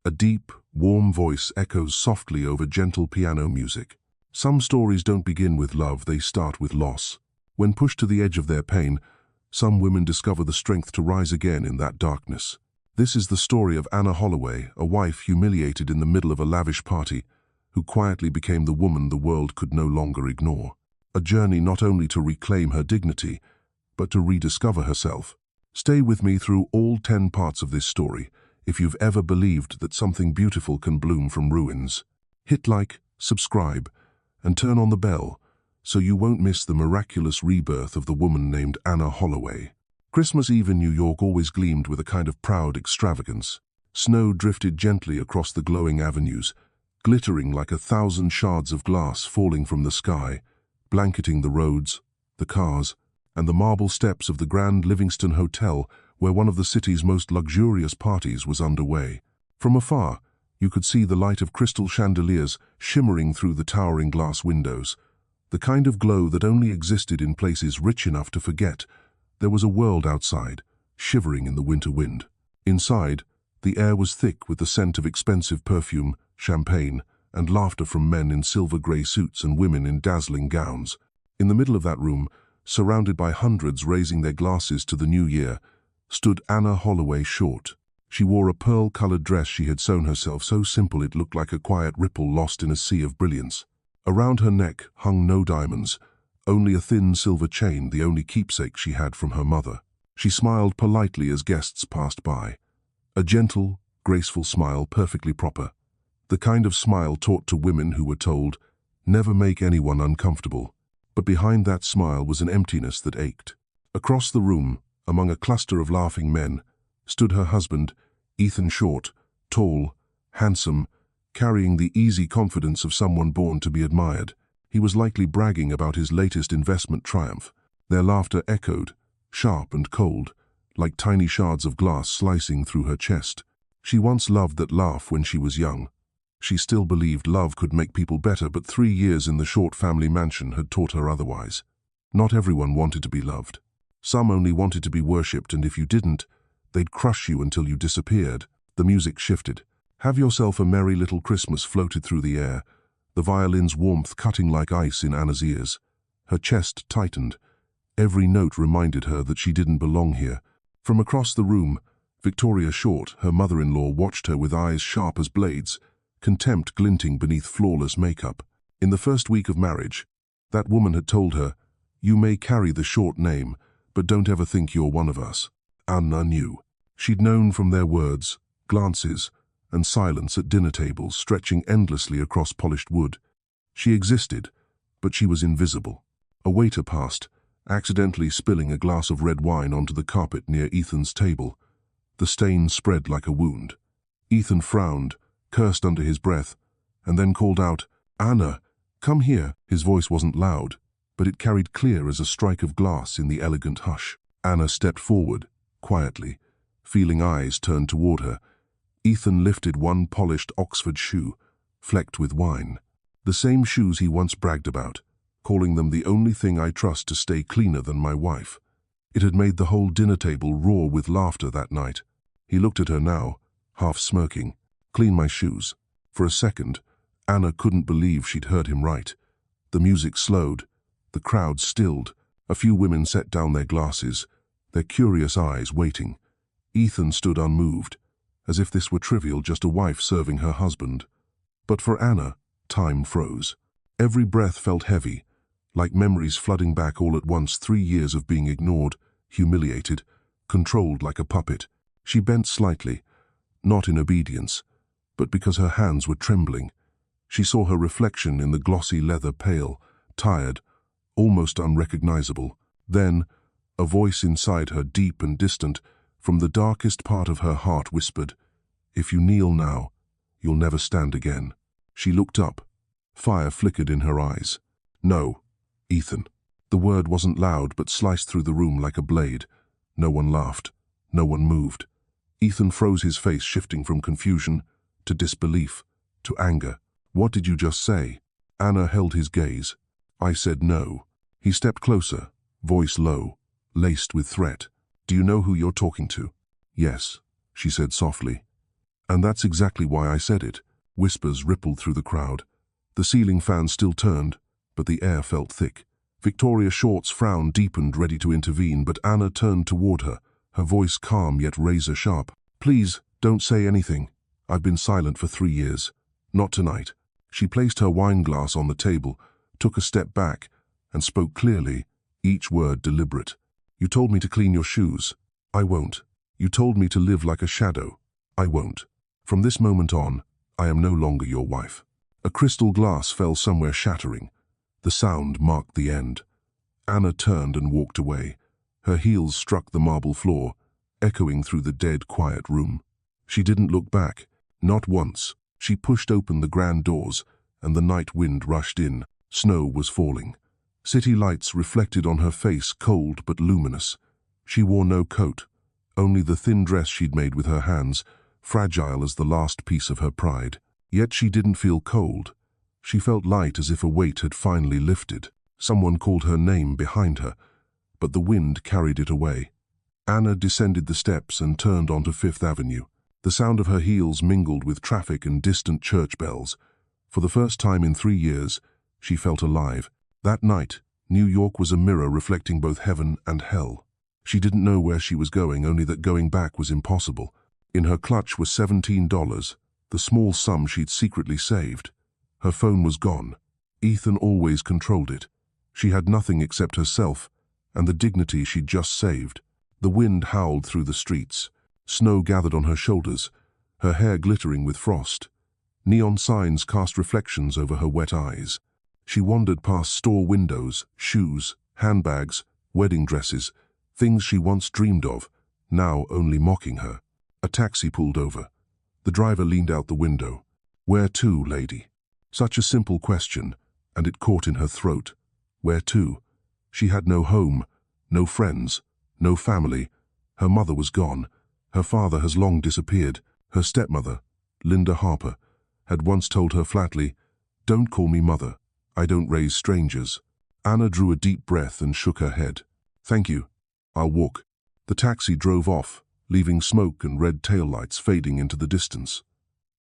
A deep, warm voice echoes softly over gentle piano music. Some stories don't begin with love, they start with loss. When pushed to the edge of their pain, some women discover the strength to rise again in that darkness. This is the story of Anna Holloway, a wife humiliated in the middle of a lavish party, who quietly became the woman the world could no longer ignore. A journey not only to reclaim her dignity, but to rediscover herself. Stay with me through all 10 parts of this story, if you've ever believed that something beautiful can bloom from ruins. Hit like, subscribe, and turn on the bell, so you won't miss the miraculous rebirth of the woman named Anna Holloway. Christmas Eve in New York always gleamed with a kind of proud extravagance. Snow drifted gently across the glowing avenues, glittering like 1,000 shards of glass falling from the sky, blanketing the roads, the cars, and the marble steps of the Grand Livingston Hotel, where one of the city's most luxurious parties was underway. From afar, you could see the light of crystal chandeliers shimmering through the towering glass windows, the kind of glow that only existed in places rich enough to forget there was a world outside, shivering in the winter wind. Inside, the air was thick with the scent of expensive perfume, champagne, and laughter from men in silver-grey suits and women in dazzling gowns. In the middle of that room, surrounded by hundreds raising their glasses to the new year, stood Anna Holloway short. She wore a pearl-colored dress she had sewn herself, so simple it looked like a quiet ripple lost in a sea of brilliance. Around her neck hung no diamonds, only a thin silver chain, the only keepsake she had from her mother. She smiled politely as guests passed by. A gentle, graceful smile, perfectly proper. The kind of smile taught to women who were told, never make anyone uncomfortable. But behind that smile was an emptiness that ached. Across the room, among a cluster of laughing men, stood her husband, Ethan Short, tall, handsome, carrying the easy confidence of someone born to be admired. He was likely bragging about his latest investment triumph. Their laughter echoed, sharp and cold, like tiny shards of glass slicing through her chest. She once loved that laugh when she was young. She still believed love could make people better, but 3 years in the Short family mansion had taught her otherwise. Not everyone wanted to be loved. Some only wanted to be worshipped, and if you didn't, they'd crush you until you disappeared. The music shifted. Have Yourself a Merry Little Christmas floated through the air, the violin's warmth cutting like ice in Anna's ears. Her chest tightened. Every note reminded her that she didn't belong here. From across the room, Victoria Short, her mother-in-law, watched her with eyes sharp as blades, contempt glinting beneath flawless makeup. In the first week of marriage, that woman had told her, "You may carry the Short name, but don't ever think you're one of us." Anna knew. She'd known from their words, glances, and silence at dinner tables stretching endlessly across polished wood. She existed, but she was invisible. A waiter passed, accidentally spilling a glass of red wine onto the carpet near Ethan's table. The stain spread like a wound. Ethan frowned, cursed under his breath, and then called out, "Anna, come here." His voice wasn't loud, but it carried clear as a strike of glass in the elegant hush. Anna stepped forward, quietly, feeling eyes turned toward her. Ethan lifted one polished Oxford shoe, flecked with wine. The same shoes he once bragged about, calling them the only thing I trust to stay cleaner than my wife. It had made the whole dinner table roar with laughter that night. He looked at her now, half smirking. "Clean my shoes." For a second, Anna couldn't believe she'd heard him right. The music slowed, the crowd stilled. A few women set down their glasses, their curious eyes waiting. Ethan stood unmoved, as if this were trivial, just a wife serving her husband. But for Anna, time froze. Every breath felt heavy, like memories flooding back all at once. 3 years of being ignored, humiliated, controlled like a puppet. She bent slightly, not in obedience, but because her hands were trembling. She saw her reflection in the glossy leather, pale, tired, almost unrecognizable. Then, a voice inside her, deep and distant, from the darkest part of her heart, whispered, "If you kneel now, you'll never stand again." She looked up. Fire flickered in her eyes. "No, Ethan." The word wasn't loud, but sliced through the room like a blade. No one laughed. No one moved. Ethan froze, his face shifting from confusion to disbelief to anger. "What did you just say?" Anna held his gaze. "I said no." He stepped closer, voice low, laced with threat. "Do you know who you're talking to?" "Yes," she said softly. And that's exactly why I said it. Whispers rippled through the crowd. The ceiling fan still turned, but the air felt thick. Victoria Short's frown deepened, ready to intervene, but Anna turned toward her, her voice calm yet razor-sharp. Please, don't say anything. I've been silent for 3 years. Not tonight. She placed her wine glass on the table, took a step back, and spoke clearly, each word deliberate. You told me to clean your shoes. I won't. You told me to live like a shadow. I won't. From this moment on, I am no longer your wife. A crystal glass fell somewhere, shattering. The sound marked the end. Anna turned and walked away. Her heels struck the marble floor, echoing through the dead, quiet room. She didn't look back, not once. She pushed open the grand doors, and the night wind rushed in. Snow was falling. City lights reflected on her face, cold but luminous. She wore no coat, only the thin dress she'd made with her hands, fragile as the last piece of her pride. Yet she didn't feel cold. She felt light, as if a weight had finally lifted. Someone called her name behind her, but the wind carried it away. Anna descended the steps and turned onto Fifth Avenue. The sound of her heels mingled with traffic and distant church bells. For the first time in 3 years, she felt alive. That night, New York was a mirror reflecting both heaven and hell. She didn't know where she was going, only that going back was impossible. In her clutch was $17, the small sum she'd secretly saved. Her phone was gone. Ethan always controlled it. She had nothing except herself and the dignity she'd just saved. The wind howled through the streets. Snow gathered on her shoulders, her hair glittering with frost. Neon signs cast reflections over her wet eyes. She wandered past store windows, shoes, handbags, wedding dresses, things she once dreamed of, now only mocking her. A taxi pulled over. The driver leaned out the window. Where to, lady? Such a simple question, and it caught in her throat. Where to? She had no home, no friends, no family. Her mother was gone. Her father has long disappeared. Her stepmother, Linda Harper, had once told her flatly, "Don't call me mother. I don't raise strangers." Anna drew a deep breath and shook her head. "Thank you. I'll walk." The taxi drove off, leaving smoke and red taillights fading into the distance.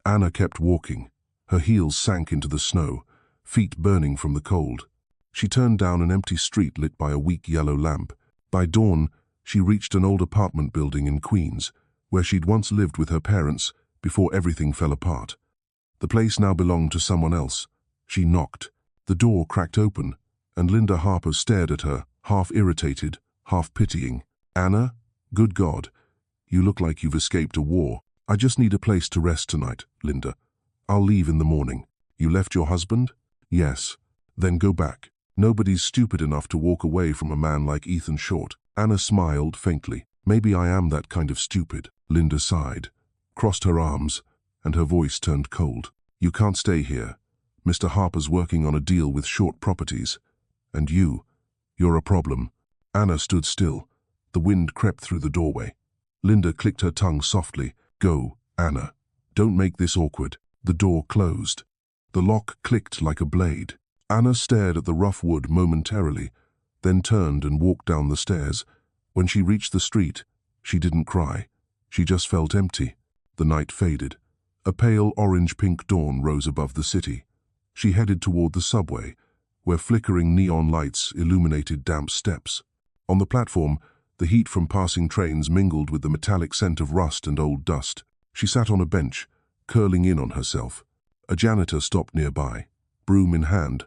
Anna kept walking. Her heels sank into the snow, feet burning from the cold. She turned down an empty street lit by a weak yellow lamp. By dawn, she reached an old apartment building in Queens, where she'd once lived with her parents before everything fell apart. The place now belonged to someone else. She knocked. The door cracked open, and Linda Harper stared at her, half irritated, half pitying. "Anna, good God, you look like you've escaped a war." "I just need a place to rest tonight, Linda. I'll leave in the morning." "You left your husband?" "Yes." "Then go back. Nobody's stupid enough to walk away from a man like Ethan Short." Anna smiled faintly. "Maybe I am that kind of stupid." Linda sighed, crossed her arms, and her voice turned cold. "You can't stay here. Mr. Harper's working on a deal with Short Properties. And you're a problem." Anna stood still. The wind crept through the doorway. Linda clicked her tongue softly. "Go, Anna. Don't make this awkward." The door closed. The lock clicked like a blade. Anna stared at the rough wood momentarily, then turned and walked down the stairs. When she reached the street, she didn't cry. She just felt empty. The night faded. A pale orange-pink dawn rose above the city. She headed toward the subway, where flickering neon lights illuminated damp steps. On the platform, the heat from passing trains mingled with the metallic scent of rust and old dust. She sat on a bench, curling in on herself. A janitor stopped nearby, broom in hand,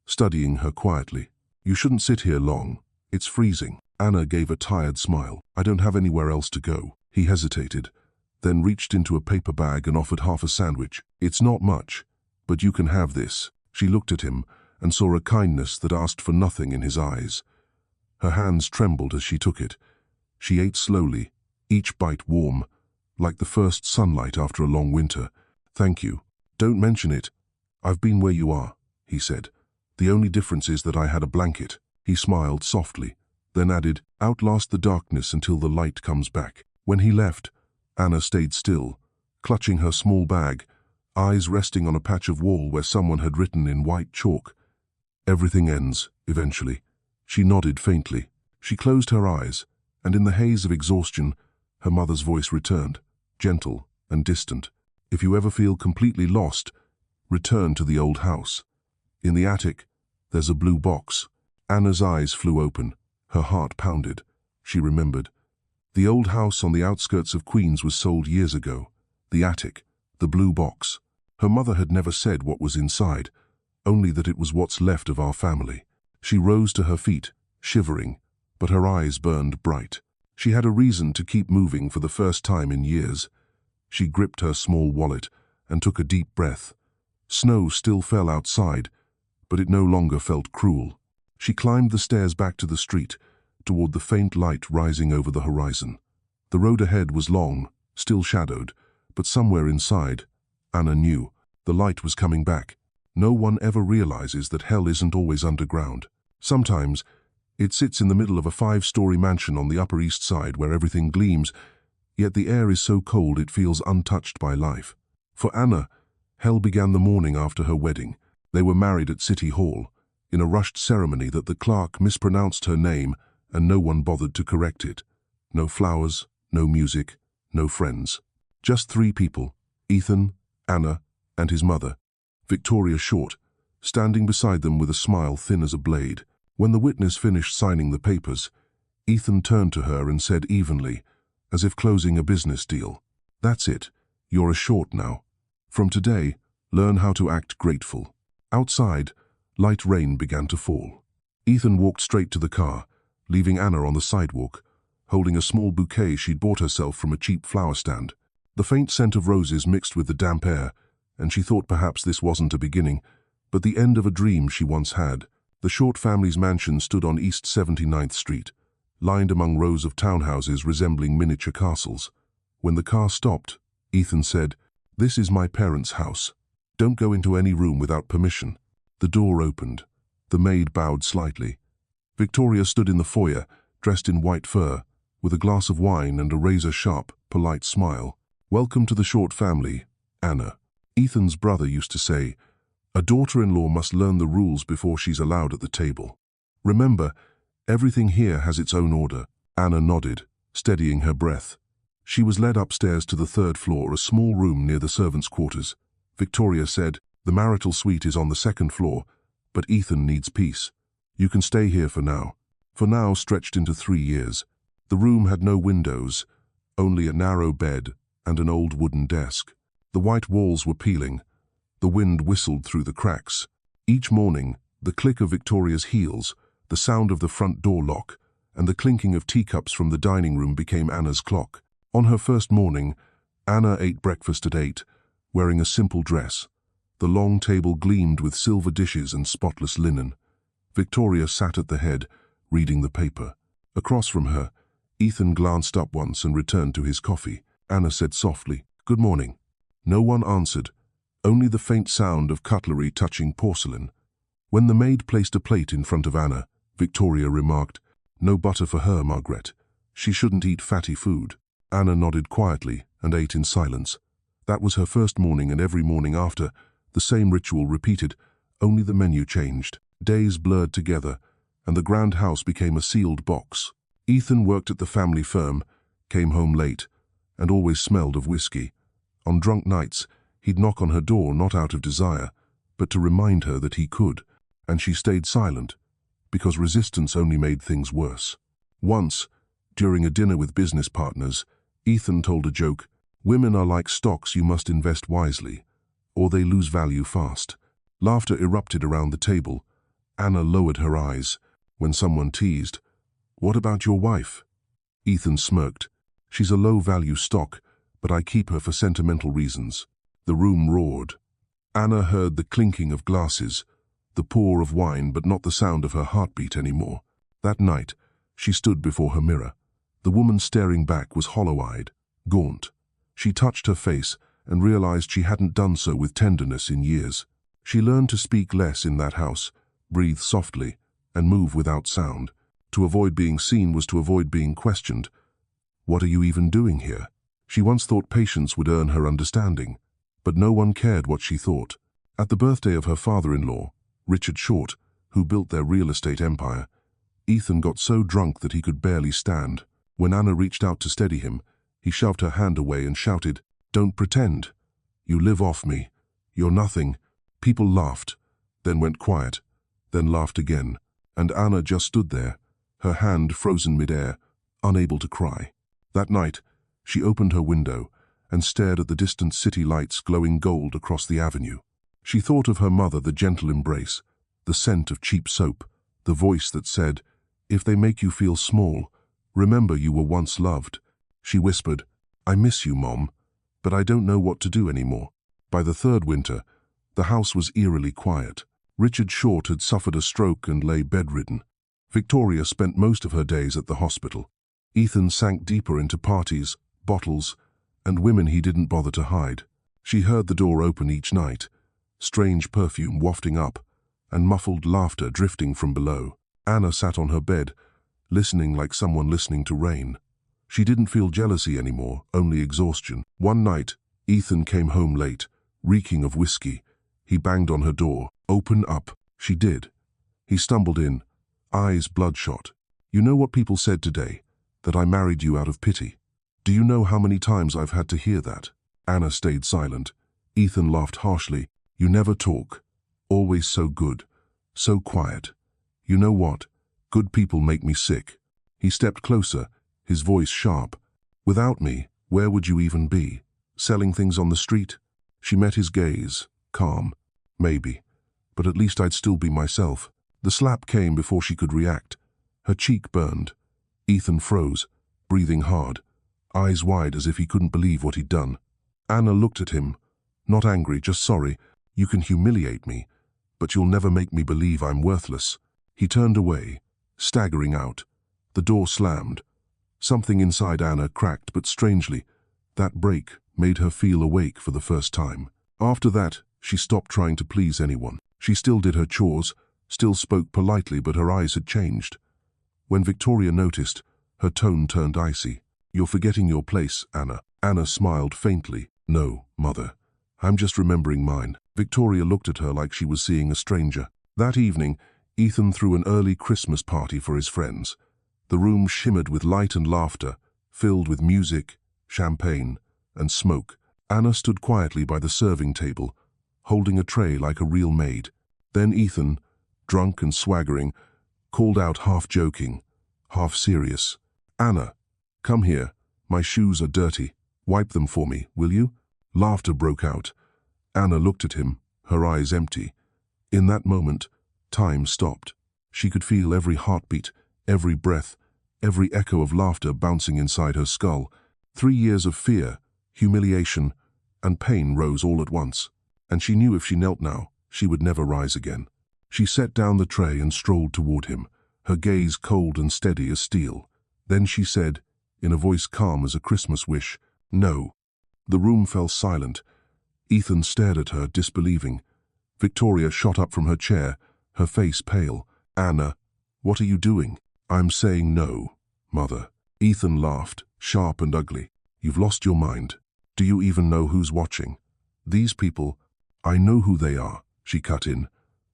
studying her quietly. "You shouldn't sit here long. It's freezing." Anna gave a tired smile. "I don't have anywhere else to go." He hesitated, then reached into a paper bag and offered half a sandwich. "It's not much, but you can have this." She looked at him and saw a kindness that asked for nothing in his eyes. Her hands trembled as she took it. She ate slowly, each bite warm, like the first sunlight after a long winter. "Thank you. Don't mention it. I've been where you are," he said. "The only difference is that I had a blanket." He smiled softly, then added, "Outlast the darkness until the light comes back." When he left, Anna stayed still, clutching her small bag, eyes resting on a patch of wall where someone had written in white chalk, "Everything ends, eventually." She nodded faintly. She closed her eyes, and in the haze of exhaustion, her mother's voice returned, gentle and distant. If you ever feel completely lost, return to the old house. In the attic, there's a blue box. Anna's eyes flew open. Her heart pounded. She remembered. The old house on the outskirts of Queens was sold years ago. The attic, the blue box. Her mother had never said what was inside, only that it was what's left of our family. She rose to her feet, shivering, but her eyes burned bright. She had a reason to keep moving for the first time in years. She gripped her small wallet and took a deep breath. Snow still fell outside, but it no longer felt cruel. She climbed the stairs back to the street, toward the faint light rising over the horizon. The road ahead was long, still shadowed, but somewhere inside, Anna knew, the light was coming back. No one ever realizes that hell isn't always underground. Sometimes, it sits in the middle of a 5-story mansion on the Upper East Side where everything gleams, yet the air is so cold it feels untouched by life. For Anna, hell began the morning after her wedding. They were married at City Hall, in a rushed ceremony that the clerk mispronounced her name and no one bothered to correct it. No flowers, no music, no friends. Just 3 people, Ethan, Anna, and his mother, Victoria Short, standing beside them with a smile thin as a blade. When the witness finished signing the papers, Ethan turned to her and said evenly, as if closing a business deal, "That's it, you're a Short now. From today, learn how to act grateful." Outside, light rain began to fall. Ethan walked straight to the car, leaving Anna on the sidewalk, holding a small bouquet she'd bought herself from a cheap flower stand. The faint scent of roses mixed with the damp air, and she thought perhaps this wasn't a beginning, but the end of a dream she once had. The Short family's mansion stood on East 79th Street, lined among rows of townhouses resembling miniature castles. When the car stopped, Ethan said, "This is my parents' house. Don't go into any room without permission." The door opened. The maid bowed slightly. Victoria stood in the foyer, dressed in white fur, with a glass of wine and a razor-sharp, polite smile. "Welcome to the Short family, Anna." Ethan's brother used to say, "A daughter-in-law must learn the rules before she's allowed at the table. Remember, everything here has its own order." Anna nodded, steadying her breath. She was led upstairs to the 3rd floor, a small room near the servants' quarters. Victoria said, "The marital suite is on the 2nd floor, but Ethan needs peace. You can stay here for now." For now stretched into 3 years. The room had no windows, only a narrow bed and an old wooden desk. The white walls were peeling. The wind whistled through the cracks. Each morning, the click of Victoria's heels, the sound of the front door lock, and the clinking of teacups from the dining room became Anna's clock. On her first morning, Anna ate breakfast at 8, wearing a simple dress. The long table gleamed with silver dishes and spotless linen. Victoria sat at the head, reading the paper. Across from her, Ethan glanced up once and returned to his coffee. Anna said softly, "Good morning." No one answered, only the faint sound of cutlery touching porcelain. When the maid placed a plate in front of Anna, Victoria remarked, "No butter for her, Margaret. She shouldn't eat fatty food." Anna nodded quietly and ate in silence. That was her first morning, and every morning after, the same ritual repeated, only the menu changed. Days blurred together, and the grand house became a sealed box. Ethan worked at the family firm, came home late, and always smelled of whiskey. On drunk nights, he'd knock on her door not out of desire, but to remind her that he could, and she stayed silent, because resistance only made things worse. Once, during a dinner with business partners, Ethan told a joke, "Women are like stocks, you must invest wisely, or they lose value fast." Laughter erupted around the table. Anna lowered her eyes. When someone teased, "What about your wife?" Ethan smirked. "She's a low-value stock, but I keep her for sentimental reasons." The room roared. Anna heard the clinking of glasses, the pour of wine, but not the sound of her heartbeat anymore. That night, she stood before her mirror. The woman staring back was hollow-eyed, gaunt. She touched her face and realized she hadn't done so with tenderness in years. She learned to speak less in that house, breathe softly, and move without sound. To avoid being seen was to avoid being questioned. "What are you even doing here?" She once thought patience would earn her understanding, but no one cared what she thought. At the birthday of her father-in-law, Richard Short, who built their real estate empire, Ethan got so drunk that he could barely stand. When Anna reached out to steady him, he shoved her hand away and shouted, "Don't pretend. You live off me. You're nothing." People laughed, then went quiet, then laughed again, and Anna just stood there, her hand frozen mid-air, unable to cry. That night, she opened her window and stared at the distant city lights glowing gold across the avenue. She thought of her mother, the gentle embrace, the scent of cheap soap, the voice that said, "If they make you feel small, remember you were once loved." She whispered, "I miss you, Mom, but I don't know what to do anymore." By the third winter, the house was eerily quiet. Richard Short had suffered a stroke and lay bedridden. Victoria spent most of her days at the hospital. Ethan sank deeper into parties, bottles, and women he didn't bother to hide. She heard the door open each night, strange perfume wafting up, and muffled laughter drifting from below. Anna sat on her bed, listening like someone listening to rain. She didn't feel jealousy anymore, only exhaustion. One night, Ethan came home late, reeking of whiskey. He banged on her door. "Open up." She did. He stumbled in, eyes bloodshot. "You know what people said today? That I married you out of pity. Do you know how many times I've had to hear that?" Anna stayed silent. Ethan laughed harshly. "You never talk. Always so good. So quiet. You know what? Good people make me sick." He stepped closer, his voice sharp. "Without me, where would you even be? Selling things on the street?" She met his gaze, calm. "Maybe. But at least I'd still be myself." The slap came before she could react. Her cheek burned. Ethan froze, breathing hard, eyes wide as if he couldn't believe what he'd done. Anna looked at him, not angry, just sorry. "You can humiliate me, but you'll never make me believe I'm worthless." He turned away, staggering out. The door slammed. Something inside Anna cracked, but strangely, that break made her feel awake for the first time. After that, she stopped trying to please anyone. She still did her chores, still spoke politely, but her eyes had changed. When Victoria noticed, her tone turned icy. "You're forgetting your place, Anna." Anna smiled faintly. "No, Mother. I'm just remembering mine." Victoria looked at her like she was seeing a stranger. That evening, Ethan threw an early Christmas party for his friends. The room shimmered with light and laughter, filled with music, champagne, and smoke. Anna stood quietly by the serving table, holding a tray like a real maid. Then Ethan, drunk and swaggering, called out, half joking, half serious, "Anna, come here. My shoes are dirty. Wipe them for me, will you?" Laughter broke out. Anna looked at him, her eyes empty. In that moment, time stopped. She could feel every heartbeat, every breath, every echo of laughter bouncing inside her skull. 3 years of fear, humiliation, and pain rose all at once, and she knew if she knelt now, she would never rise again. She set down the tray and strolled toward him, her gaze cold and steady as steel. Then she said, in a voice calm as a Christmas wish, "No." The room fell silent. Ethan stared at her, disbelieving. Victoria shot up from her chair, her face pale. "Anna, what are you doing?" "I'm saying no, Mother." Ethan laughed, sharp and ugly. "You've lost your mind. Do you even know who's watching? These people, I know who they are," she cut in.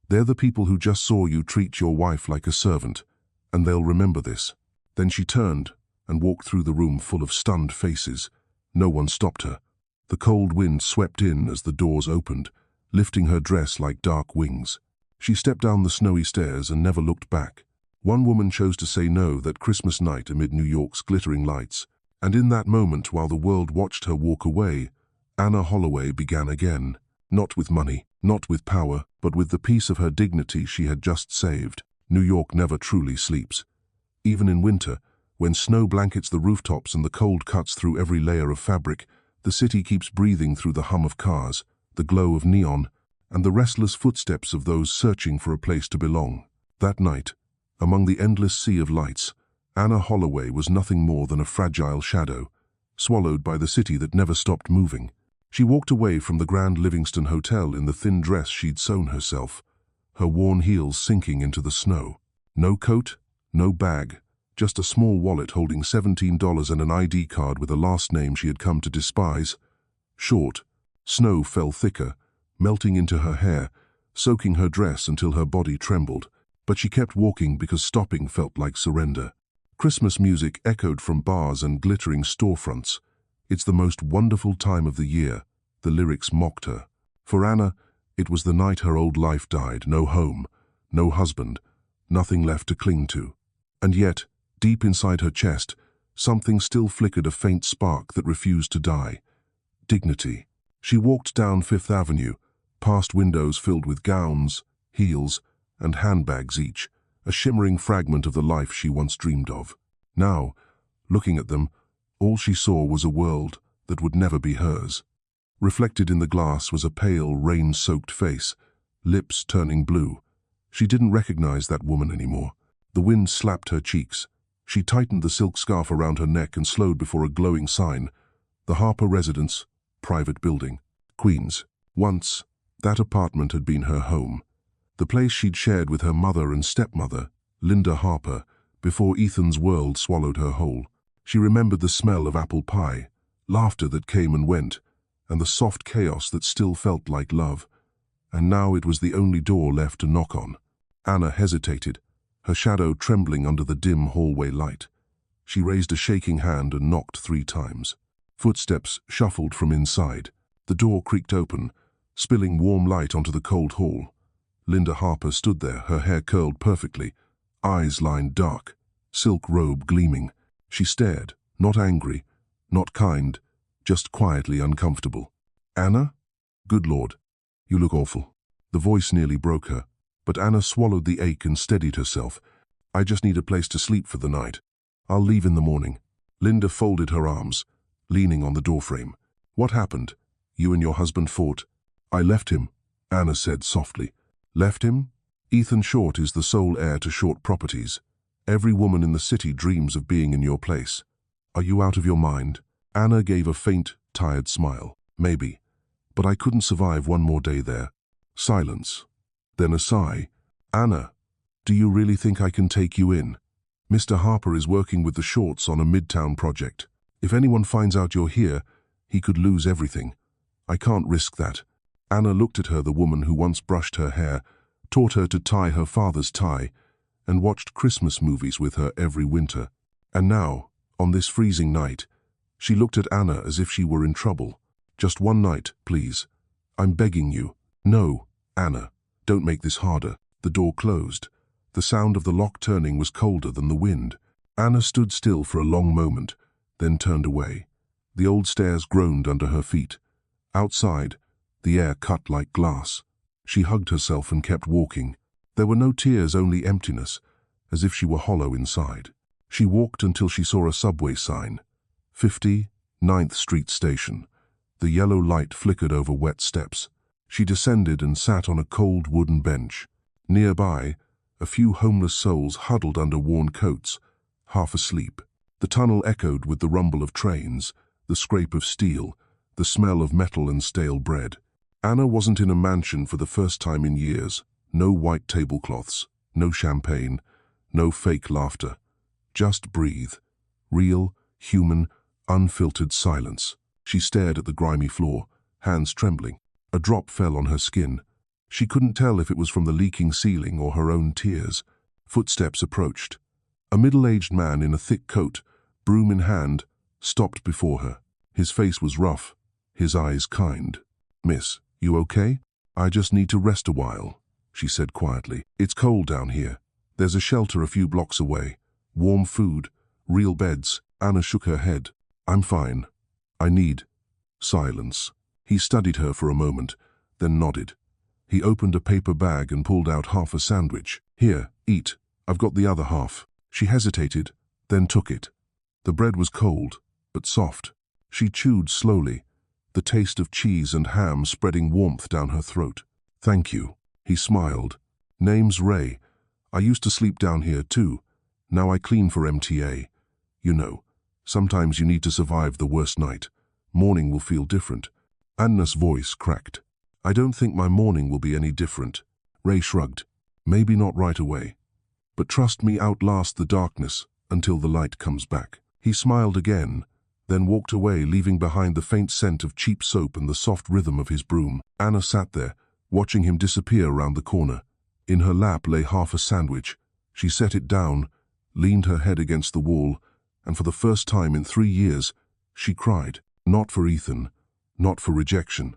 "They're the people who just saw you treat your wife like a servant, and they'll remember this." Then she turned and walked through the room full of stunned faces. No one stopped her. The cold wind swept in as the doors opened, lifting her dress like dark wings. She stepped down the snowy stairs and never looked back. One woman chose to say no that Christmas night amid New York's glittering lights, and in that moment, while the world watched her walk away, Anna Holloway began again. Not with money, not with power, but with the piece of her dignity she had just saved. New York never truly sleeps. Even in winter, when snow blankets the rooftops and the cold cuts through every layer of fabric, the city keeps breathing through the hum of cars, the glow of neon, and the restless footsteps of those searching for a place to belong. That night, among the endless sea of lights, Anna Holloway was nothing more than a fragile shadow, swallowed by the city that never stopped moving. She walked away from the Grand Livingston Hotel in the thin dress she'd sewn herself, her worn heels sinking into the snow. No coat, no bag, just a small wallet holding $17 and an ID card with a last name she had come to despise. Short. Snow fell thicker, melting into her hair, soaking her dress until her body trembled. But she kept walking because stopping felt like surrender. Christmas music echoed from bars and glittering storefronts. It's the most wonderful time of the year, The lyrics mocked her. For Anna, it was the night her old life died. No home, no husband, nothing left to cling to. And yet, deep inside her chest, something still flickered, a faint spark that refused to die. Dignity. She walked down Fifth Avenue, past windows filled with gowns, heels, and handbags each, a shimmering fragment of the life she once dreamed of. Now, looking at them, all she saw was a world that would never be hers. Reflected in the glass was a pale, rain-soaked face, lips turning blue. She didn't recognize that woman anymore. The wind slapped her cheeks. She tightened the silk scarf around her neck and slowed before a glowing sign. The Harper Residence, private building, Queens. Once, that apartment had been her home. The place she'd shared with her mother and stepmother, Linda Harper, before Ethan's world swallowed her whole. She remembered the smell of apple pie, laughter that came and went, and the soft chaos that still felt like love. And now it was the only door left to knock on. Anna hesitated, her shadow trembling under the dim hallway light. She raised a shaking hand and knocked 3 times. Footsteps shuffled from inside. The door creaked open, spilling warm light onto the cold hall. Linda Harper stood there, her hair curled perfectly, eyes lined dark, silk robe gleaming. She stared, not angry, not kind, just quietly uncomfortable. "Anna? Good Lord, you look awful." The voice nearly broke her, but Anna swallowed the ache and steadied herself. "I just need a place to sleep for the night. I'll leave in the morning." Linda folded her arms, leaning on the doorframe. "What happened? You and your husband fought?" "I left him," Anna said softly. "Left him? Ethan Short is the sole heir to Short Properties. Every woman in the city dreams of being in your place. Are you out of your mind?" Anna gave a faint, tired smile. "Maybe, but I couldn't survive one more day there." Silence. Then a sigh. "Anna, do you really think I can take you in? Mr. Harper is working with the Shorts on a midtown project. If anyone finds out you're here, he could lose everything. I can't risk that." Anna looked at her, the woman who once brushed her hair, taught her to tie her father's tie, and watched Christmas movies with her every winter. And now, on this freezing night, she looked at Anna as if she were in trouble. "Just one night, please. I'm begging you." "No, Anna, don't make this harder." The door closed. The sound of the lock turning was colder than the wind. Anna stood still for a long moment, then turned away. The old stairs groaned under her feet. Outside, the air cut like glass. She hugged herself and kept walking. There were no tears, only emptiness, as if she were hollow inside. She walked until she saw a subway sign. 59th Street Station. The yellow light flickered over wet steps. She descended and sat on a cold wooden bench. Nearby, a few homeless souls huddled under worn coats, half asleep. The tunnel echoed with the rumble of trains, the scrape of steel, the smell of metal and stale bread. Anna wasn't in a mansion for the first time in years. No white tablecloths, no champagne, no fake laughter. Just breathe. Real, human, unfiltered silence. She stared at the grimy floor, hands trembling. A drop fell on her skin. She couldn't tell if it was from the leaking ceiling or her own tears. Footsteps approached. A middle-aged man in a thick coat, broom in hand, stopped before her. His face was rough, his eyes kind. "Miss, you okay?" "I just need to rest a while," she said quietly. "It's cold down here. There's a shelter a few blocks away. Warm food, real beds." Anna shook her head. "I'm fine. I need..." Silence. He studied her for a moment, then nodded. He opened a paper bag and pulled out half a sandwich. "Here, eat. I've got the other half." She hesitated, then took it. The bread was cold, but soft. She chewed slowly, the taste of cheese and ham spreading warmth down her throat. "Thank you." He smiled. "Name's Ray. I used to sleep down here too. Now I clean for MTA. You know, sometimes you need to survive the worst night. Morning will feel different." Anna's voice cracked. "I don't think my morning will be any different." Ray shrugged. "Maybe not right away. But trust me, outlast the darkness until the light comes back." He smiled again, then walked away, leaving behind the faint scent of cheap soap and the soft rhythm of his broom. Anna sat there, watching him disappear round the corner. In her lap lay half a sandwich. She set it down, leaned her head against the wall, and for the first time in 3 years, she cried. Not for Ethan, not for rejection,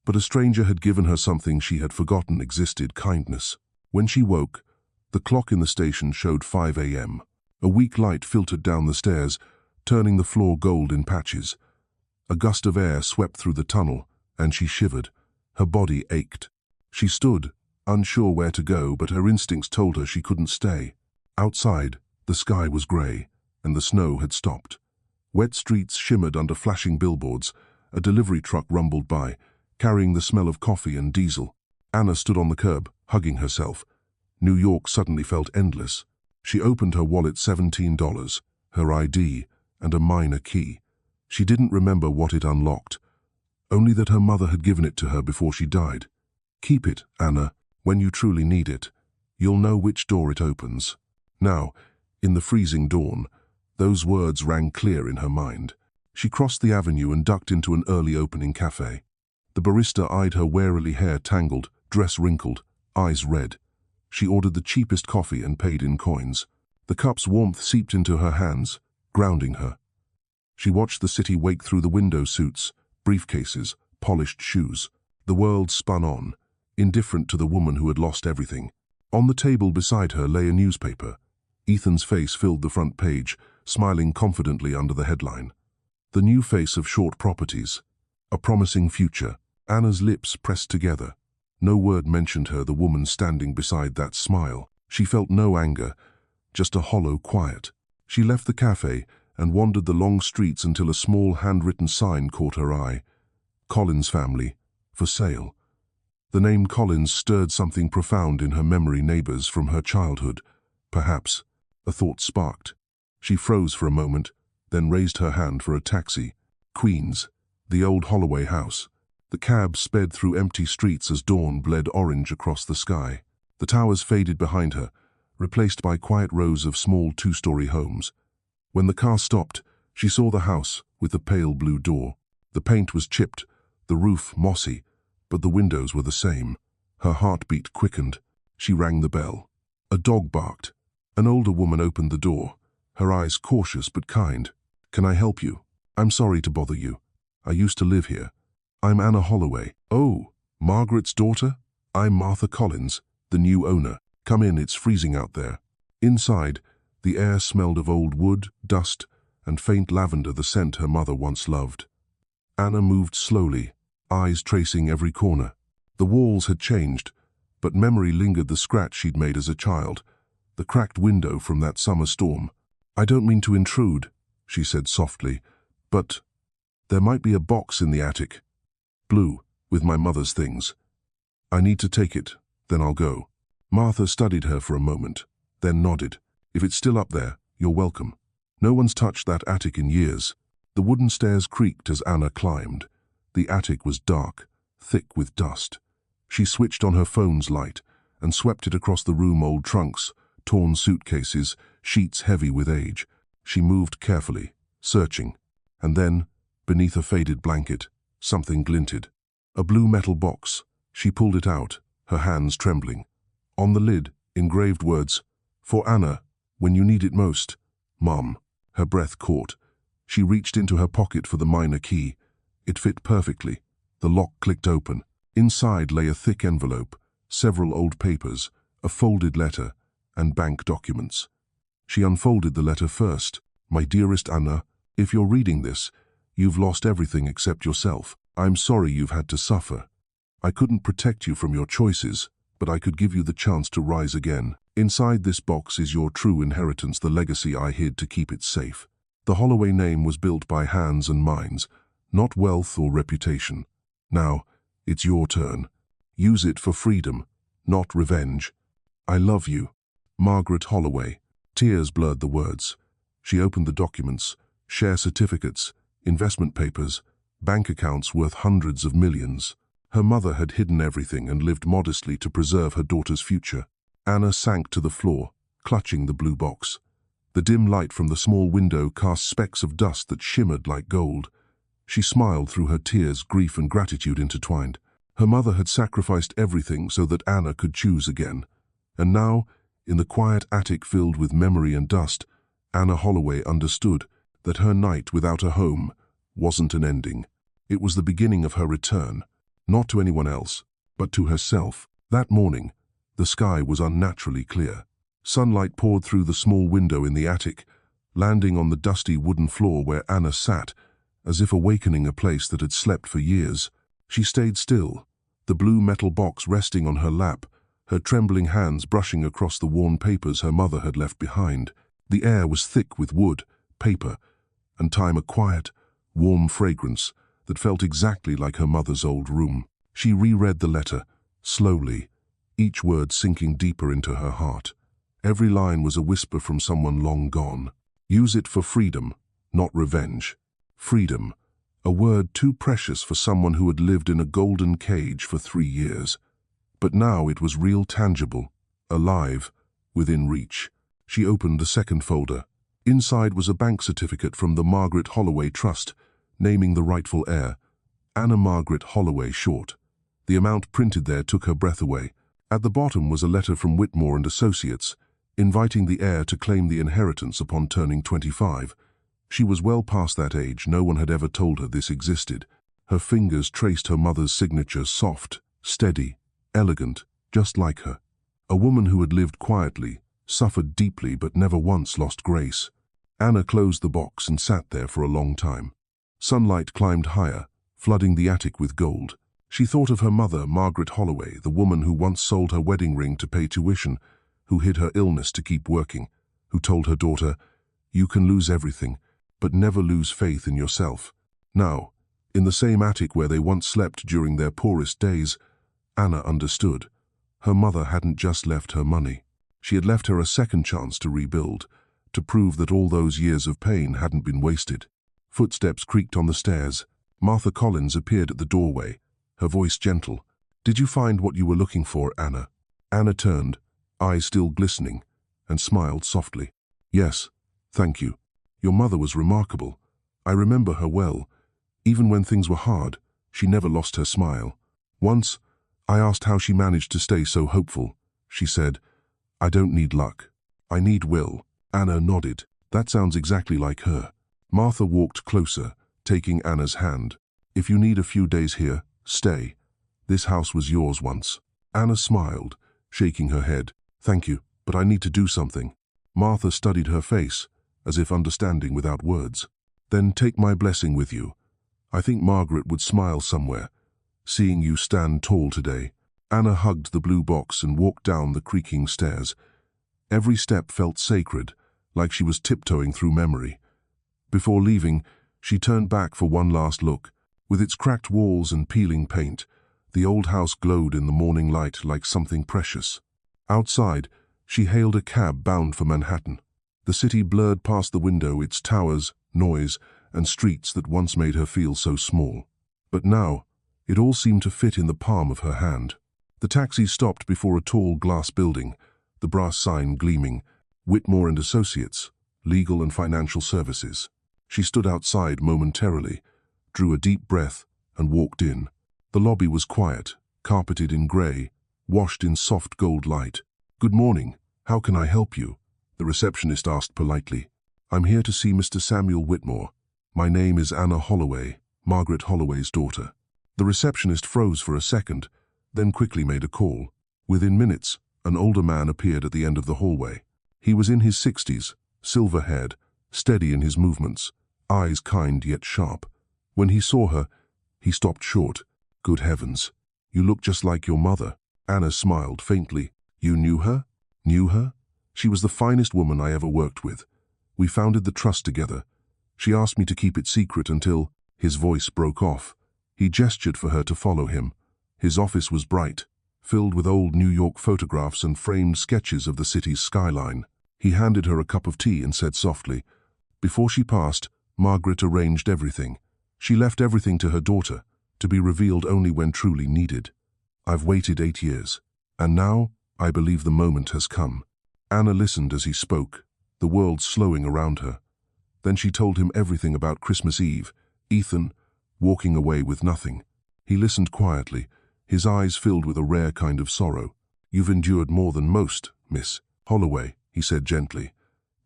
but a stranger had given her something she had forgotten existed: kindness. When she woke, the clock in the station showed 5 a.m. A weak light filtered down the stairs, turning the floor gold in patches. A gust of air swept through the tunnel, and she shivered. Her body ached. She stood, unsure where to go, but her instincts told her she couldn't stay. Outside, the sky was grey, and the snow had stopped. Wet streets shimmered under flashing billboards. A delivery truck rumbled by, carrying the smell of coffee and diesel. Anna stood on the curb, hugging herself. New York suddenly felt endless. She opened her wallet: $17, her ID, and a minor key. She didn't remember what it unlocked, only that her mother had given it to her before she died. "Keep it, Anna. When you truly need it, you'll know which door it opens." Now, in the freezing dawn, those words rang clear in her mind. She crossed the avenue and ducked into an early opening cafe. The barista eyed her warily, hair tangled, dress wrinkled, eyes red. She ordered the cheapest coffee and paid in coins. The cup's warmth seeped into her hands, grounding her. She watched the city wake through the window: suits, briefcases, polished shoes. The world spun on, indifferent to the woman who had lost everything. On the table beside her lay a newspaper. Ethan's face filled the front page, smiling confidently under the headline. The new face of Short Properties. A promising future. Anna's lips pressed together. No word mentioned her, the woman standing beside that smile. She felt no anger, just a hollow quiet. She left the cafe and wandered the long streets until a small handwritten sign caught her eye. Collins family, for sale. The name Collins stirred something profound in her memory. Neighbors from her childhood. Perhaps. A thought sparked. She froze for a moment, then raised her hand for a taxi. Queens, the old Holloway house. The cab sped through empty streets as dawn bled orange across the sky. The towers faded behind her, replaced by quiet rows of small two-story homes. When the car stopped, she saw the house with the pale blue door. The paint was chipped, the roof mossy, but the windows were the same. Her heartbeat quickened. She rang the bell. A dog barked. An older woman opened the door, her eyes cautious but kind. "Can I help you? I'm sorry to bother you. I used to live here. I'm Anna Holloway." "Oh, Margaret's daughter? I'm Martha Collins, the new owner. Come in, it's freezing out there." Inside, the air smelled of old wood, dust, and faint lavender, the scent her mother once loved. Anna moved slowly, eyes tracing every corner. The walls had changed, but memory lingered: the scratch she'd made as a child, the cracked window from that summer storm. "I don't mean to intrude," she said softly, "but there might be a box in the attic. Blue, with my mother's things. I need to take it, then I'll go." Martha studied her for a moment, then nodded. "If it's still up there, you're welcome. No one's touched that attic in years." The wooden stairs creaked as Anna climbed. The attic was dark, thick with dust. She switched on her phone's light and swept it across the room: old trunks, torn suitcases, sheets heavy with age. She moved carefully, searching, and then, beneath a faded blanket, something glinted. A blue metal box. She pulled it out, her hands trembling. On the lid, engraved words: "For Anna, when you need it most, Mom." Her breath caught. She reached into her pocket for the minor key. It fit perfectly. The lock clicked open. Inside lay a thick envelope, several old papers, a folded letter, and bank documents. She unfolded the letter first. "My dearest Anna, if you're reading this, you've lost everything except yourself. I'm sorry you've had to suffer. I couldn't protect you from your choices, but I could give you the chance to rise again. Inside this box is your true inheritance, the legacy I hid to keep it safe." The Holloway name was built by hands and minds, not wealth or reputation. Now, it's your turn. Use it for freedom, not revenge. "I love you, Margaret Holloway." Tears blurred the words. She opened the documents: share certificates, investment papers, bank accounts worth hundreds of millions. Her mother had hidden everything and lived modestly to preserve her daughter's future. Anna sank to the floor, clutching the blue box. The dim light from the small window cast specks of dust that shimmered like gold. She smiled through her tears, grief and gratitude intertwined. Her mother had sacrificed everything so that Anna could choose again. And now, in the quiet attic filled with memory and dust, Anna Holloway understood that her night without a home wasn't an ending. It was the beginning of her return, not to anyone else, but to herself. That morning, the sky was unnaturally clear. Sunlight poured through the small window in the attic, landing on the dusty wooden floor where Anna sat, as if awakening a place that had slept for years. She stayed still, the blue metal box resting on her lap, her trembling hands brushing across the worn papers her mother had left behind. The air was thick with wood, paper, and time, a quiet, warm fragrance that felt exactly like her mother's old room. She reread the letter, slowly, each word sinking deeper into her heart. Every line was a whisper from someone long gone. Use it for freedom, not revenge. Freedom, a word too precious for someone who had lived in a golden cage for 3 years. But now it was real, tangible, alive, within reach. She opened the second folder. Inside was a bank certificate from the Margaret Holloway Trust, naming the rightful heir, Anna Margaret Holloway short. The amount printed there took her breath away. At the bottom was a letter from Whitmore and Associates, inviting the heir to claim the inheritance upon turning 25. She was well past that age. No one had ever told her this existed. Her fingers traced her mother's signature, soft, steady, elegant, just like her. A woman who had lived quietly, suffered deeply, but never once lost grace. Anna closed the box and sat there for a long time. Sunlight climbed higher, flooding the attic with gold. She thought of her mother, Margaret Holloway, the woman who once sold her wedding ring to pay tuition, who hid her illness to keep working, who told her daughter, "You can lose everything, but never lose faith in yourself." Now, in the same attic where they once slept during their poorest days, Anna understood. Her mother hadn't just left her money. She had left her a second chance to rebuild, to prove that all those years of pain hadn't been wasted. Footsteps creaked on the stairs. Martha Collins appeared at the doorway, her voice gentle. "Did you find what you were looking for, Anna?" Anna turned, eyes still glistening, and smiled softly. "Yes, thank you. Your mother was remarkable. I remember her well. Even when things were hard, she never lost her smile. Once, I asked how she managed to stay so hopeful. She said, 'I don't need luck. I need will.'" Anna nodded. "That sounds exactly like her." Martha walked closer, taking Anna's hand. "If you need a few days here, stay. This house was yours once." Anna smiled, shaking her head. "Thank you, but I need to do something." Martha studied her face, as if understanding without words. "Then take my blessing with you. I think Margaret would smile somewhere, seeing you stand tall today." Anna hugged the blue box and walked down the creaking stairs. Every step felt sacred, like she was tiptoeing through memory. Before leaving, she turned back for one last look. With its cracked walls and peeling paint, the old house glowed in the morning light like something precious. Outside, she hailed a cab bound for Manhattan. The city blurred past the window, its towers, noise, and streets that once made her feel so small. But now, it all seemed to fit in the palm of her hand. The taxi stopped before a tall glass building, the brass sign gleaming, Whitmore and Associates, Legal and Financial Services. She stood outside momentarily, drew a deep breath, and walked in. The lobby was quiet, carpeted in grey, washed in soft gold light. "Good morning. How can I help you?" the receptionist asked politely. "I'm here to see Mr. Samuel Whitmore. My name is Anna Holloway, Margaret Holloway's daughter." The receptionist froze for a second, then quickly made a call. Within minutes, an older man appeared at the end of the hallway. He was in his 60s, silver-haired, steady in his movements, eyes kind yet sharp. When he saw her, he stopped short. "Good heavens, you look just like your mother." Anna smiled faintly. "You knew her?" "Knew her? She was the finest woman I ever worked with. We founded the trust together. She asked me to keep it secret until—" His voice broke off. He gestured for her to follow him. His office was bright, filled with old New York photographs and framed sketches of the city's skyline. He handed her a cup of tea and said softly, "Before she passed, Margaret arranged everything. She left everything to her daughter, to be revealed only when truly needed. I've waited 8 years, and now I believe the moment has come." Anna listened as he spoke, the world slowing around her. Then she told him everything about Christmas Eve, Ethan, walking away with nothing. He listened quietly, his eyes filled with a rare kind of sorrow. "You've endured more than most, Miss Holloway," he said gently.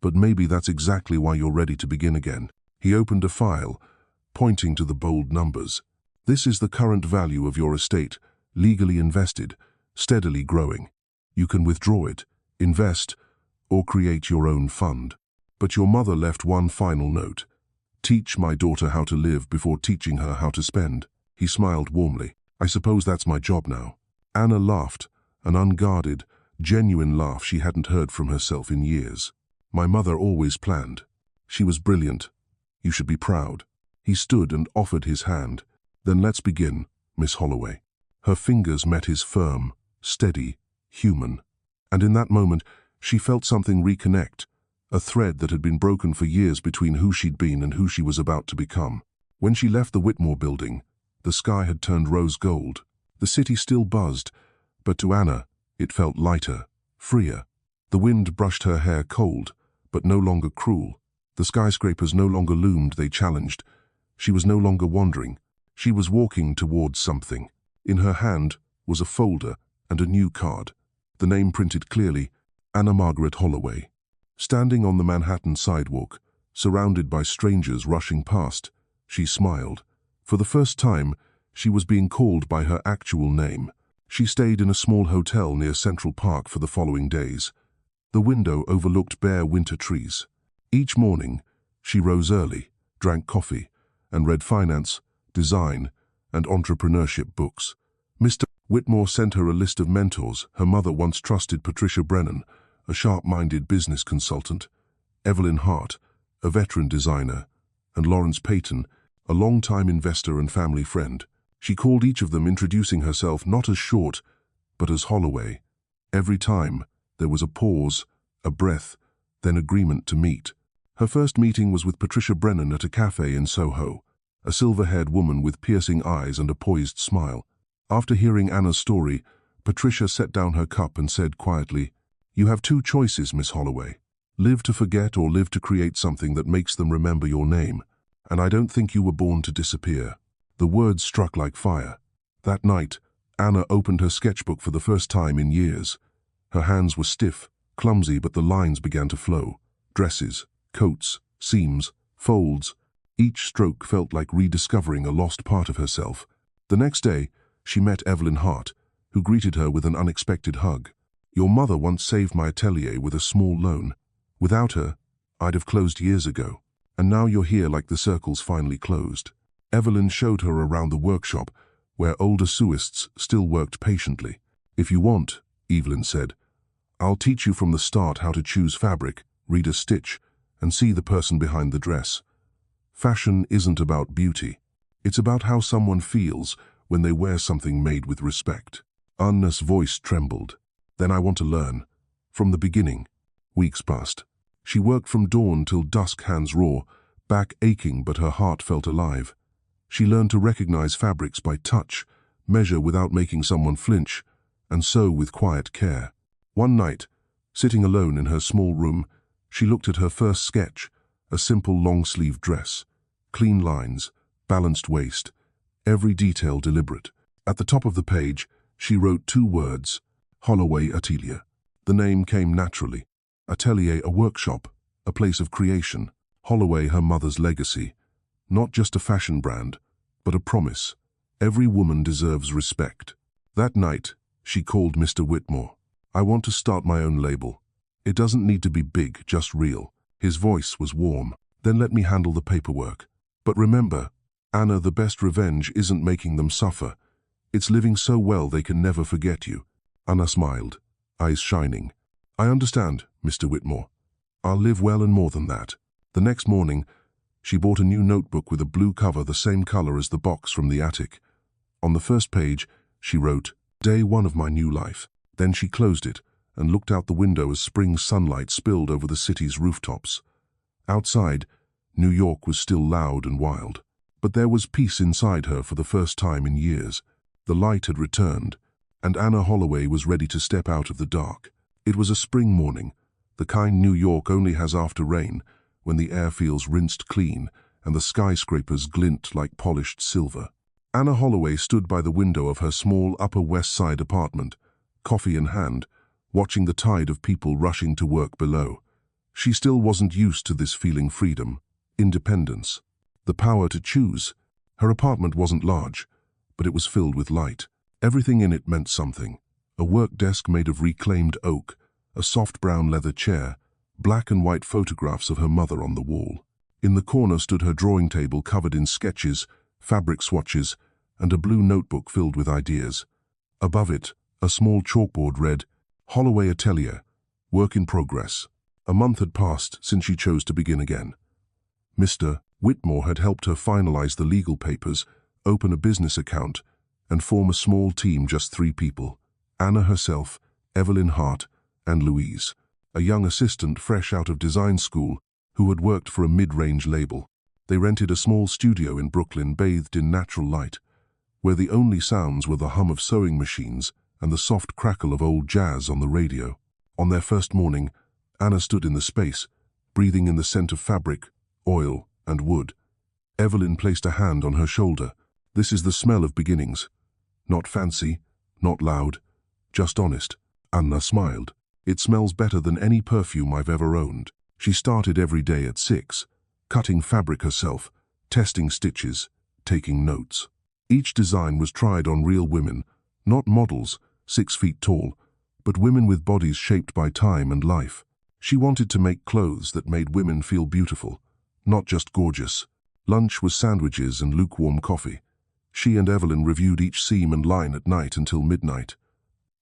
"But maybe that's exactly why you're ready to begin again." He opened a file, pointing to the bold numbers. This is the current value of your estate, legally invested, steadily growing. You can withdraw it, invest, or create your own fund. But your mother left one final note. Teach my daughter how to live before teaching her how to spend. He smiled warmly. I suppose that's my job now. Anna laughed, an unguarded, genuine laugh she hadn't heard from herself in years. My mother always planned. She was brilliant. You should be proud. He stood and offered his hand. Then let's begin, Miss Holloway. Her fingers met his firm, steady, human. And in that moment, she felt something reconnect, a thread that had been broken for years between who she'd been and who she was about to become. When she left the Whitmore building, the sky had turned rose gold. The city still buzzed, but to Anna, it felt lighter, freer. The wind brushed her hair cold, but no longer cruel. The skyscrapers no longer loomed, they challenged. She was no longer wandering. She was walking towards something. In her hand was a folder and a new card. The name printed clearly, Anna Margaret Holloway. Standing on the Manhattan sidewalk, surrounded by strangers rushing past, she smiled. For the first time, she was being called by her actual name. She stayed in a small hotel near Central Park for the following days. The window overlooked bare winter trees. Each morning, she rose early, drank coffee, and read finance, design, and entrepreneurship books. Mr. Whitmore sent her a list of mentors. Her mother once trusted Patricia Brennan, a sharp-minded business consultant, Evelyn Hart, a veteran designer, and Lawrence Payton, a long-time investor and family friend. She called each of them, introducing herself not as Short, but as Holloway. Every time, there was a pause, a breath, then agreement to meet. Her first meeting was with Patricia Brennan at a cafe in Soho, a silver-haired woman with piercing eyes and a poised smile. After hearing Anna's story, Patricia set down her cup and said quietly, "You have two choices, Miss Holloway. Live to forget or live to create something that makes them remember your name. And I don't think you were born to disappear." The words struck like fire. That night, Anna opened her sketchbook for the first time in years. Her hands were stiff, clumsy, but the lines began to flow. Dresses, coats, seams, folds. Each stroke felt like rediscovering a lost part of herself. The next day, she met Evelyn Hart, who greeted her with an unexpected hug. "Your mother once saved my atelier with a small loan. Without her, I'd have closed years ago. And now you're here like the circle's finally closed." Evelyn showed her around the workshop, where older suists still worked patiently. "If you want," Evelyn said, "I'll teach you from the start how to choose fabric, read a stitch, and see the person behind the dress. Fashion isn't about beauty. It's about how someone feels when they wear something made with respect." Anna's voice trembled. "Then I want to learn. From the beginning." Weeks passed. She worked from dawn till dusk, hands raw, back aching, but her heart felt alive. She learned to recognize fabrics by touch, measure without making someone flinch, and sew with quiet care. One night, sitting alone in her small room, she looked at her first sketch, a simple long-sleeved dress. Clean lines, balanced waist, every detail deliberate. At the top of the page, she wrote two words, Holloway Atelier. The name came naturally. Atelier, a workshop, a place of creation. Holloway, her mother's legacy. Not just a fashion brand, but a promise. Every woman deserves respect. That night, she called Mr. Whitmore. "I want to start my own label. It doesn't need to be big, just real." His voice was warm. "Then let me handle the paperwork. But remember, Anna, the best revenge isn't making them suffer. It's living so well they can never forget you." Anna smiled, eyes shining. "I understand, Mr. Whitmore. I'll live well and more than that." The next morning, she bought a new notebook with a blue cover, the same color as the box from the attic. On the first page, she wrote, "Day one of my new life." Then she closed it and looked out the window as spring sunlight spilled over the city's rooftops. Outside, New York was still loud and wild. But there was peace inside her for the first time in years. The light had returned, and Anna Holloway was ready to step out of the dark. It was a spring morning, the kind New York only has after rain, when the air feels rinsed clean and the skyscrapers glint like polished silver. Anna Holloway stood by the window of her small Upper West Side apartment, coffee in hand, watching the tide of people rushing to work below. She still wasn't used to this feeling: freedom, independence, the power to choose. Her apartment wasn't large, but it was filled with light. Everything in it meant something. A work desk made of reclaimed oak, a soft brown leather chair, black and white photographs of her mother on the wall. In the corner stood her drawing table covered in sketches, fabric swatches, and a blue notebook filled with ideas. Above it, a small chalkboard read, "Holloway Atelier, work in progress." A month had passed since she chose to begin again. Mr. Whitmore had helped her finalize the legal papers, open a business account, and form a small team, just 3 people. Anna herself, Evelyn Hart, and Louise, a young assistant fresh out of design school who had worked for a mid-range label. They rented a small studio in Brooklyn bathed in natural light, where the only sounds were the hum of sewing machines and the soft crackle of old jazz on the radio. On their first morning, Anna stood in the space, breathing in the scent of fabric, oil, and wood. Evelyn placed a hand on her shoulder. "This is the smell of beginnings. Not fancy, not loud, just honest." Anna smiled. "It smells better than any perfume I've ever owned." She started every day at 6, cutting fabric herself, testing stitches, taking notes. Each design was tried on real women, not models, 6 feet tall, but women with bodies shaped by time and life. She wanted to make clothes that made women feel beautiful, not just gorgeous. Lunch was sandwiches and lukewarm coffee. She and Evelyn reviewed each seam and line at night until midnight.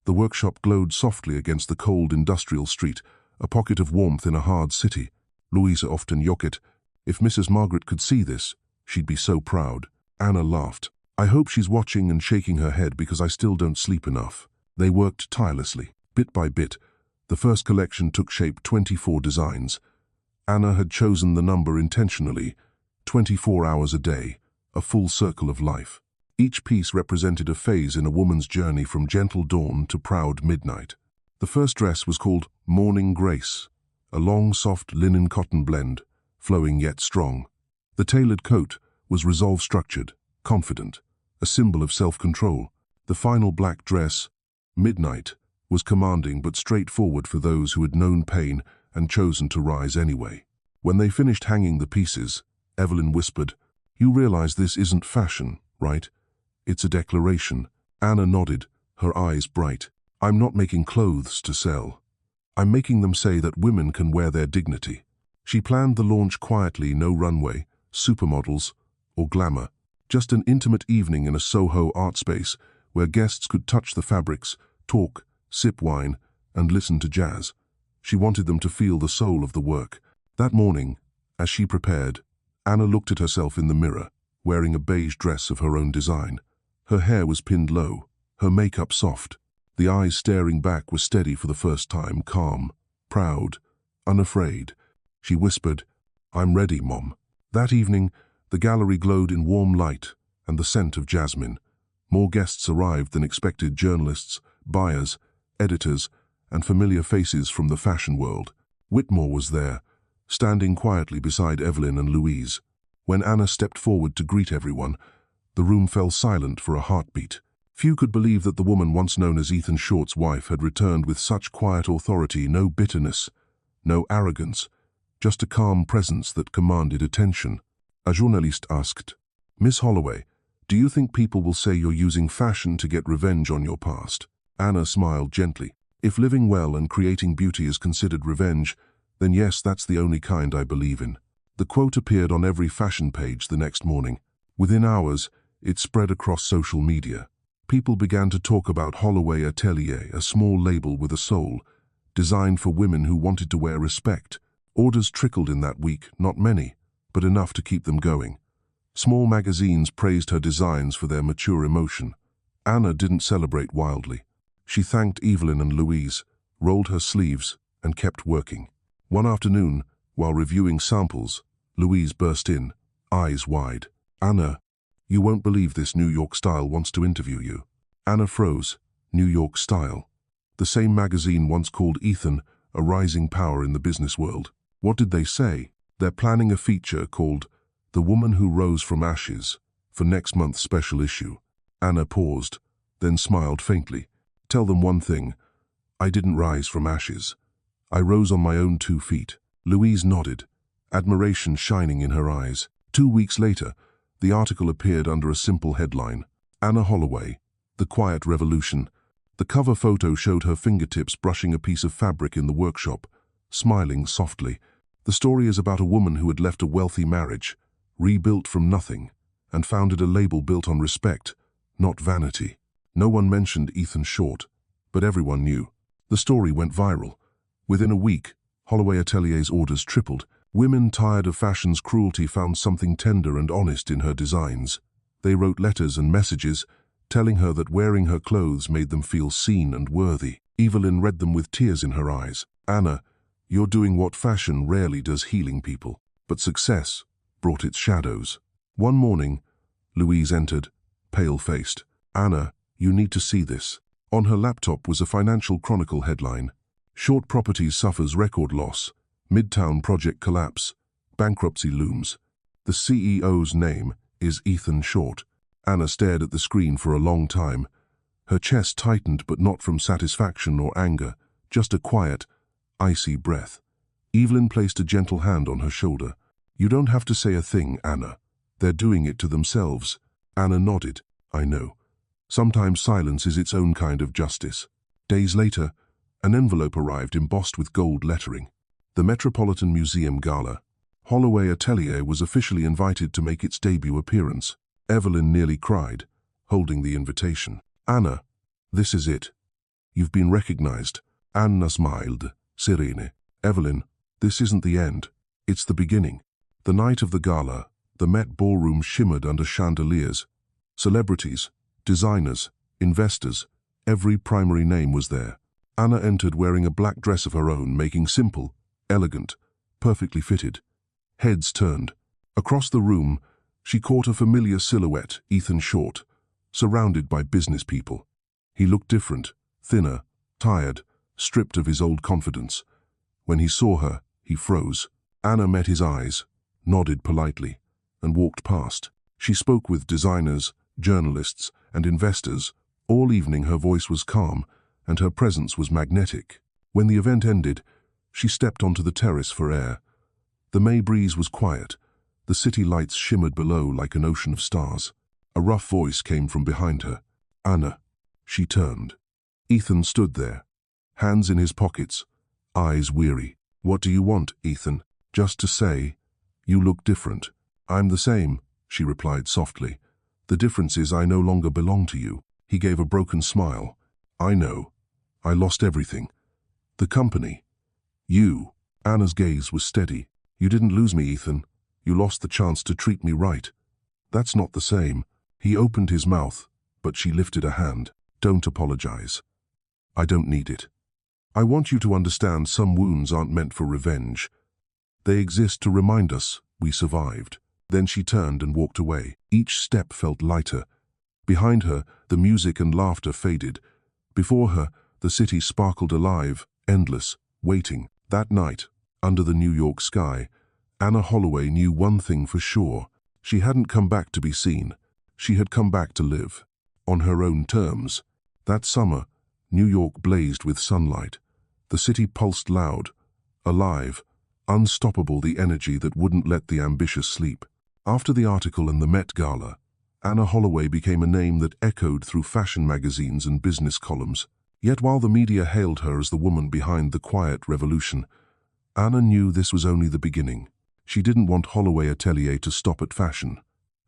The workshop glowed softly against the cold industrial street, a pocket of warmth in a hard city. Louisa often joked, "If Mrs. Margaret could see this, she'd be so proud." Anna laughed. "I hope she's watching and shaking her head because I still don't sleep enough." They worked tirelessly. Bit by bit, the first collection took shape, 24 designs. Anna had chosen the number intentionally, 24 hours a day, a full circle of life. Each piece represented a phase in a woman's journey from gentle dawn to proud midnight. The first dress was called Morning Grace, a long, soft linen cotton blend, flowing yet strong. The tailored coat was resolve structured, confident, a symbol of self-control. The final black dress, Midnight, was commanding but straightforward for those who had known pain and chosen to rise anyway. When they finished hanging the pieces, Evelyn whispered, "You realize this isn't fashion, right? It's a declaration." Anna nodded, her eyes bright. "I'm not making clothes to sell. I'm making them say that women can wear their dignity." She planned the launch quietly, no runway, supermodels, or glamour. Just an intimate evening in a Soho art space where guests could touch the fabrics, talk, sip wine, and listen to jazz. She wanted them to feel the soul of the work. That morning, as she prepared, Anna looked at herself in the mirror, wearing a beige dress of her own design. Her hair was pinned low, her makeup soft. The eyes staring back were steady for the first time, calm, proud, unafraid. She whispered, "I'm ready, Mom." That evening, the gallery glowed in warm light and the scent of jasmine. More guests arrived than expected: journalists, buyers, editors, and familiar faces from the fashion world. Whitmore was there, standing quietly beside Evelyn and Louise. When Anna stepped forward to greet everyone, the room fell silent for a heartbeat. Few could believe that the woman once known as Ethan Short's wife had returned with such quiet authority, no bitterness, no arrogance, just a calm presence that commanded attention. A journalist asked, "Miss Holloway, do you think people will say you're using fashion to get revenge on your past?" Anna smiled gently. "If living well and creating beauty is considered revenge, then yes, that's the only kind I believe in." The quote appeared on every fashion page the next morning. Within hours, it spread across social media. People began to talk about Holloway Atelier, a small label with a soul, designed for women who wanted to wear respect. Orders trickled in that week, not many, but enough to keep them going. Small magazines praised her designs for their mature emotion. Anna didn't celebrate wildly. She thanked Evelyn and Louise, rolled her sleeves, and kept working. One afternoon, while reviewing samples, Louise burst in, eyes wide. "Anna, you won't believe this. New York Style wants to interview you." Anna froze. New York Style. The same magazine once called Ethan a rising power in the business world. What did they say? "They're planning a feature called The Woman Who Rose from Ashes for next month's special issue." Anna paused, then smiled faintly. "Tell them one thing. I didn't rise from ashes. I rose on my own 2 feet." Louise nodded, admiration shining in her eyes. 2 weeks later, the article appeared under a simple headline: Anna Holloway, The Quiet Revolution. The cover photo showed her fingertips brushing a piece of fabric in the workshop, smiling softly. The story is about a woman who had left a wealthy marriage, rebuilt from nothing, and founded a label built on respect, not vanity. No one mentioned Ethan Short, but everyone knew. The story went viral. Within a week, Holloway Atelier's orders tripled. Women tired of fashion's cruelty found something tender and honest in her designs. They wrote letters and messages, telling her that wearing her clothes made them feel seen and worthy. Evelyn read them with tears in her eyes. Anna, you're doing what fashion rarely does, healing people. But success brought its shadows. One morning, Louise entered, pale-faced. Anna, you need to see this. On her laptop was a Financial Chronicle headline. Short Properties suffers record loss. Midtown project collapse. Bankruptcy looms. The CEO's name is Ethan Short. Anna stared at the screen for a long time. Her chest tightened, but not from satisfaction or anger, just a quiet, icy breath. Evelyn placed a gentle hand on her shoulder. You don't have to say a thing, Anna. They're doing it to themselves. Anna nodded. I know. Sometimes silence is its own kind of justice. Days later, an envelope arrived embossed with gold lettering. The Metropolitan Museum Gala. Holloway Atelier was officially invited to make its debut appearance. Evelyn nearly cried, holding the invitation. Anna, this is it. You've been recognized. Anna smiled. Serene. Evelyn, this isn't the end. It's the beginning. The night of the gala, the Met ballroom shimmered under chandeliers. Celebrities, designers, investors, every primary name was there. Anna entered wearing a black dress of her own, making simple, elegant, perfectly fitted. Heads turned. Across the room, she caught a familiar silhouette, Ethan Short, surrounded by business people. He looked different, thinner, tired, stripped of his old confidence. When he saw her, he froze. Anna met his eyes, nodded politely, and walked past. She spoke with designers, journalists, and investors. All evening her voice was calm, and her presence was magnetic. When the event ended, she stepped onto the terrace for air. The May breeze was quiet. The city lights shimmered below like an ocean of stars. A rough voice came from behind her. Anna. She turned. Ethan stood there, hands in his pockets, eyes weary. What do you want, Ethan? Just to say, you look different. I'm the same, she replied softly. The difference is I no longer belong to you. He gave a broken smile. I know. I lost everything. The company. You. Anna's gaze was steady. You didn't lose me, Ethan. You lost the chance to treat me right. That's not the same. He opened his mouth, but she lifted a hand. Don't apologize. I don't need it. I want you to understand some wounds aren't meant for revenge. They exist to remind us we survived. Then she turned and walked away. Each step felt lighter. Behind her, the music and laughter faded. Before her, the city sparkled alive, endless, waiting. That night, under the New York sky, Anna Holloway knew one thing for sure. She hadn't come back to be seen. She had come back to live. On her own terms. That summer, New York blazed with sunlight. The city pulsed loud, alive, unstoppable, the energy that wouldn't let the ambitious sleep. After the article in the Met Gala, Anna Holloway became a name that echoed through fashion magazines and business columns. Yet while the media hailed her as the woman behind the quiet revolution, Anna knew this was only the beginning. She didn't want Holloway Atelier to stop at fashion.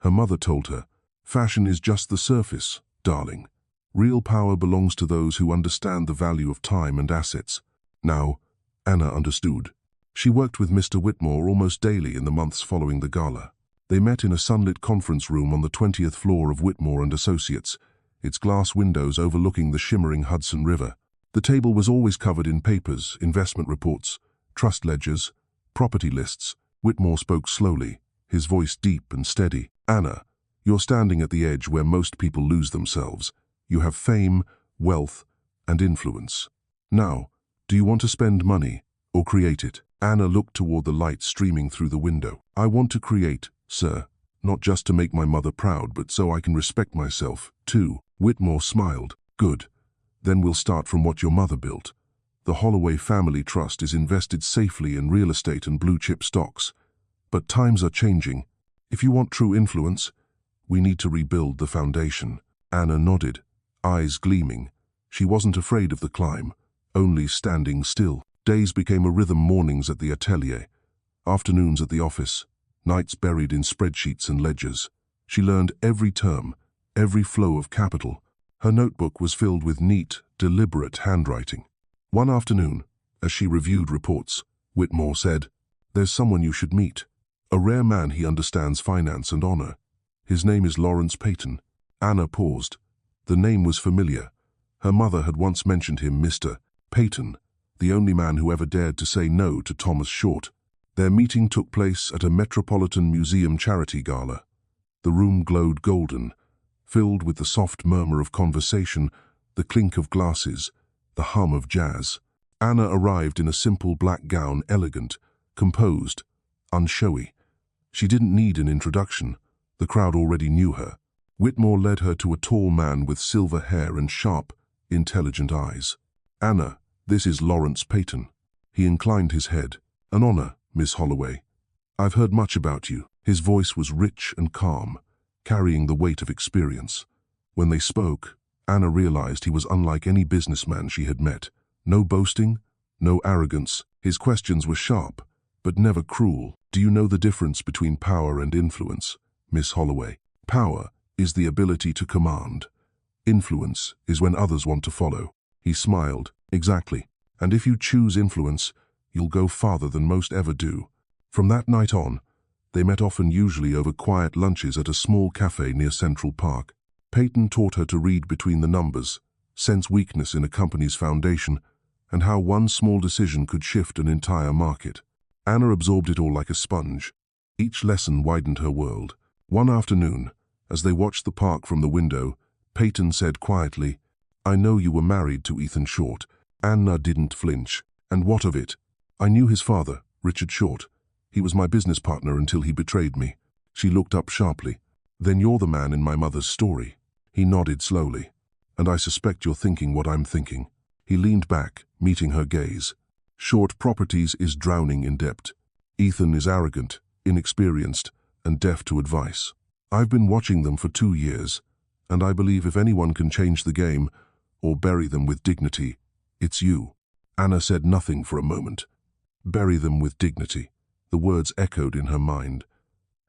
Her mother told her, fashion is just the surface, darling. Real power belongs to those who understand the value of time and assets. Now, Anna understood. She worked with Mr. Whitmore almost daily in the months following the gala. They met in a sunlit conference room on the 20th floor of Whitmore and Associates, its glass windows overlooking the shimmering Hudson River. The table was always covered in papers, investment reports, trust ledgers, property lists. Whitmore spoke slowly, his voice deep and steady. Anna, you're standing at the edge where most people lose themselves. You have fame, wealth, and influence. Now, do you want to spend money or create it? Anna looked toward the light streaming through the window. I want to create, sir, not just to make my mother proud, but so I can respect myself, too. Whitmore smiled. Good. Then we'll start from what your mother built. The Holloway Family Trust is invested safely in real estate and blue-chip stocks. But times are changing. If you want true influence, we need to rebuild the foundation. Anna nodded, eyes gleaming. She wasn't afraid of the climb, only standing still. Days became a rhythm: mornings at the atelier, afternoons at the office, nights buried in spreadsheets and ledgers. She learned every term, every flow of capital. Her notebook was filled with neat, deliberate handwriting. One afternoon, as she reviewed reports, Whitmore said, "There's someone you should meet. A rare man. He understands finance and honor. His name is Lawrence Peyton." Anna paused. The name was familiar. Her mother had once mentioned him, Mr. Peyton, the only man who ever dared to say no to Thomas Short. Their meeting took place at a Metropolitan Museum charity gala. The room glowed golden, filled with the soft murmur of conversation, the clink of glasses, the hum of jazz. Anna arrived in a simple black gown, elegant, composed, unshowy. She didn't need an introduction. The crowd already knew her. Whitmore led her to a tall man with silver hair and sharp, intelligent eyes. "Anna, this is Lawrence Peyton." He inclined his head. "An honor, Miss Holloway. I've heard much about you." His voice was rich and calm, carrying the weight of experience. When they spoke, Anna realized he was unlike any businessman she had met. No boasting, no arrogance. His questions were sharp, but never cruel. "Do you know the difference between power and influence, Miss Holloway? Power is the ability to command. Influence is when others want to follow." He smiled. "Exactly. And if you choose influence, you'll go farther than most ever do." From that night on, they met often, usually over quiet lunches at a small cafe near Central Park. Peyton taught her to read between the numbers, sense weakness in a company's foundation, and how one small decision could shift an entire market. Anna absorbed it all like a sponge. Each lesson widened her world. One afternoon, as they watched the park from the window, Peyton said quietly, "I know you were married to Ethan Short." Anna didn't flinch. "And what of it?" "I knew his father, Richard Short. He was my business partner until he betrayed me." She looked up sharply. "Then you're the man in my mother's story." He nodded slowly. "And I suspect you're thinking what I'm thinking." He leaned back, meeting her gaze. "Short Properties is drowning in debt. Ethan is arrogant, inexperienced, and deaf to advice. I've been watching them for 2 years, and I believe if anyone can change the game, or bury them with dignity, it's you." Anna said nothing for a moment. Bury them with dignity. The words echoed in her mind.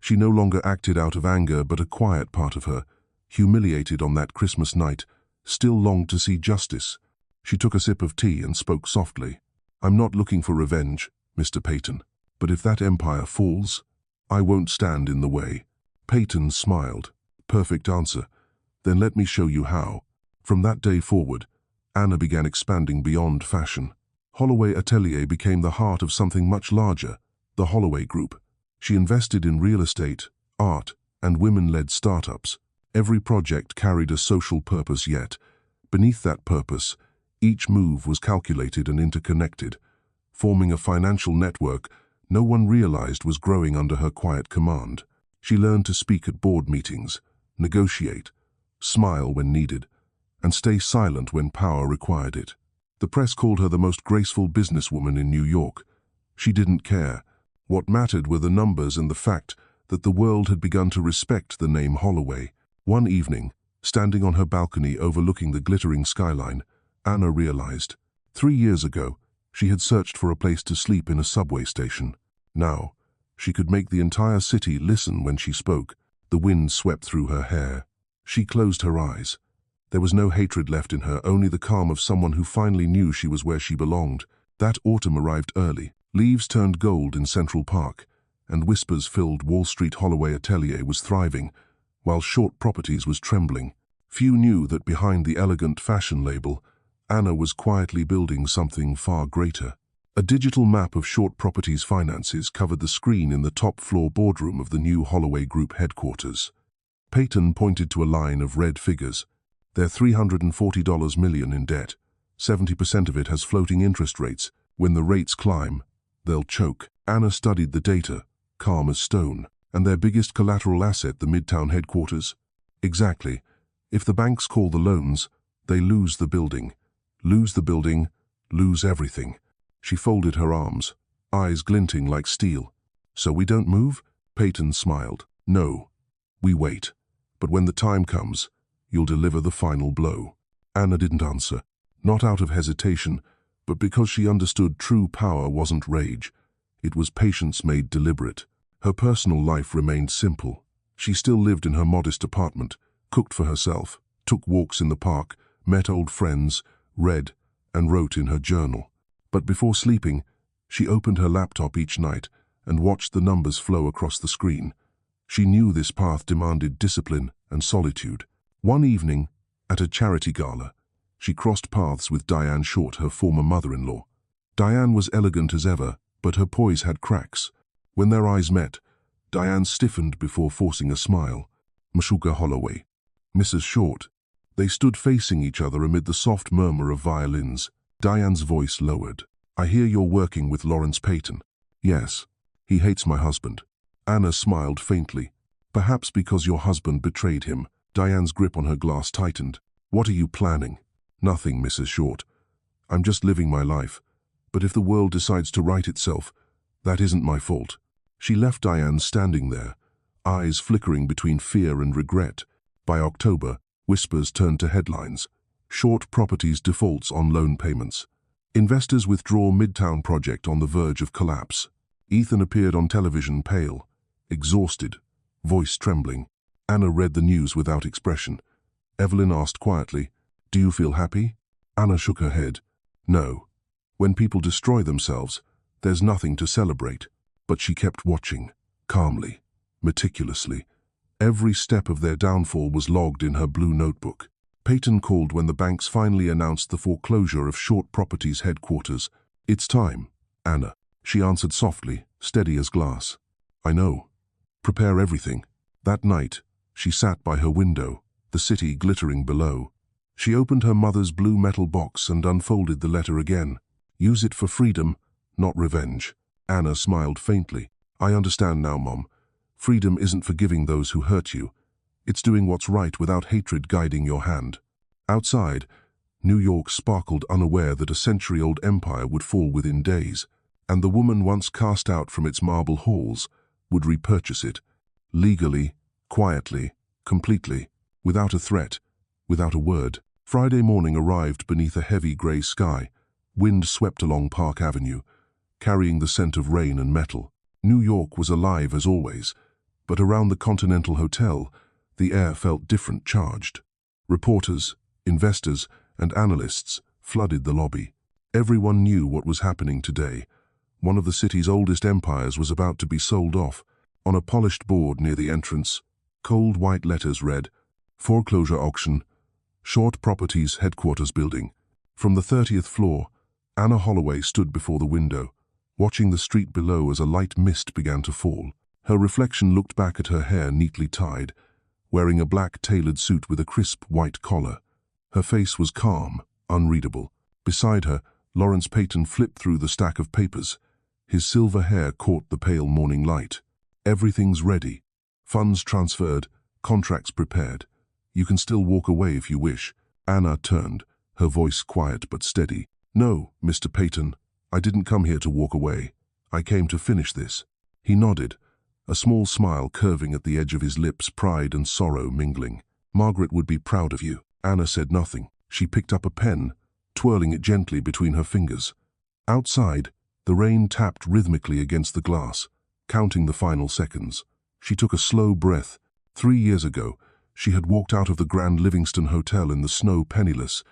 She no longer acted out of anger, but a quiet part of her, humiliated on that Christmas night, still longed to see justice. She took a sip of tea and spoke softly. "I'm not looking for revenge, Mr. Peyton, but if that empire falls, I won't stand in the way." Peyton smiled. "Perfect answer. Then let me show you how." From that day forward, Anna began expanding beyond fashion. Holloway Atelier became the heart of something much larger, the Holloway Group. She invested in real estate, art, and women-led startups. Every project carried a social purpose, yet, beneath that purpose, each move was calculated and interconnected, forming a financial network no one realized was growing under her quiet command. She learned to speak at board meetings, negotiate, smile when needed, and stay silent when power required it. The press called her the most graceful businesswoman in New York. She didn't care. What mattered were the numbers and the fact that the world had begun to respect the name Holloway. One evening, standing on her balcony overlooking the glittering skyline, Anna realized. 3 years ago, she had searched for a place to sleep in a subway station. Now, she could make the entire city listen when she spoke. The wind swept through her hair. She closed her eyes. There was no hatred left in her, only the calm of someone who finally knew she was where she belonged. That autumn arrived early. Leaves turned gold in Central Park, and whispers filled Wall Street. Holloway Atelier was thriving, while Short Properties was trembling. Few knew that behind the elegant fashion label, Anna was quietly building something far greater. A digital map of Short Properties' finances covered the screen in the top-floor boardroom of the new Holloway Group headquarters. Peyton pointed to a line of red figures. "They're $340 million in debt. 70% of it has floating interest rates. When the rates climb, they'll choke." Anna studied the data, calm as stone. "And their biggest collateral asset, the Midtown headquarters?" "Exactly. If the banks call the loans, they lose the building. Lose the building, lose everything." She folded her arms, eyes glinting like steel. "So we don't move?" Peyton smiled. "No. We wait. But when the time comes, You'll deliver the final blow." Anna didn't answer, not out of hesitation, but because she understood true power wasn't rage. It was patience made deliberate. Her personal life remained simple. She still lived in her modest apartment, cooked for herself, took walks in the park, met old friends, read, and wrote in her journal. But before sleeping, she opened her laptop each night and watched the numbers flow across the screen. She knew this path demanded discipline and solitude. One evening, at a charity gala, she crossed paths with Diane Short, her former mother-in-law. Diane was elegant as ever, but her poise had cracks. When their eyes met, Diane stiffened before forcing a smile. "Mshuka Holloway." "Mrs. Short." They stood facing each other amid the soft murmur of violins. Diane's voice lowered. "I hear you're working with Lawrence Payton." "Yes. He hates my husband." Anna smiled faintly. "Perhaps because your husband betrayed him." Diane's grip on her glass tightened. "What are you planning?" "Nothing, Mrs. Short. I'm just living my life. But if the world decides to right itself, that isn't my fault." She left Diane standing there, eyes flickering between fear and regret. By October, whispers turned to headlines. Short Properties defaults on loan payments. Investors withdraw Midtown project on the verge of collapse. Ethan appeared on television pale, exhausted, voice trembling. Anna read the news without expression. Evelyn asked quietly, "Do you feel happy?" Anna shook her head. "No. When people destroy themselves, there's nothing to celebrate." But she kept watching, calmly, meticulously. Every step of their downfall was logged in her blue notebook. Payton called when the banks finally announced the foreclosure of Short Properties headquarters. "It's time, Anna," she answered softly, steady as glass. "I know. Prepare everything." That night, she sat by her window, the city glittering below. She opened her mother's blue metal box and unfolded the letter again. "Use it for freedom, not revenge." Anna smiled faintly. "I understand now, Mom. Freedom isn't forgiving those who hurt you. It's doing what's right without hatred guiding your hand." Outside, New York sparkled, unaware that a century-old empire would fall within days, and the woman once cast out from its marble halls would repurchase it, legally, quietly, completely, without a threat, without a word. Friday morning arrived beneath a heavy gray sky. Wind swept along Park Avenue, carrying the scent of rain and metal. New York was alive as always, but around the Continental Hotel, the air felt different, charged. Reporters, investors, and analysts flooded the lobby. Everyone knew what was happening today. One of the city's oldest empires was about to be sold off. On a polished board near the entrance, cold white letters read, "Foreclosure auction, Short Properties headquarters building." From the 30th floor, Anna Holloway stood before the window, watching the street below as a light mist began to fall. Her reflection looked back at her hair neatly tied, wearing a black tailored suit with a crisp white collar. Her face was calm, unreadable. Beside her, Lawrence Payton flipped through the stack of papers. His silver hair caught the pale morning light. "Everything's ready. Funds transferred, contracts prepared. You can still walk away if you wish." Anna turned, her voice quiet but steady. "No, Mr. Payton, I didn't come here to walk away. I came to finish this." He nodded, a small smile curving at the edge of his lips, pride and sorrow mingling. "Margaret would be proud of you." Anna said nothing. She picked up a pen, twirling it gently between her fingers. Outside, the rain tapped rhythmically against the glass, counting the final seconds. She took a slow breath. 3 years ago, she had walked out of the Grand Livingston Hotel in the snow penniless,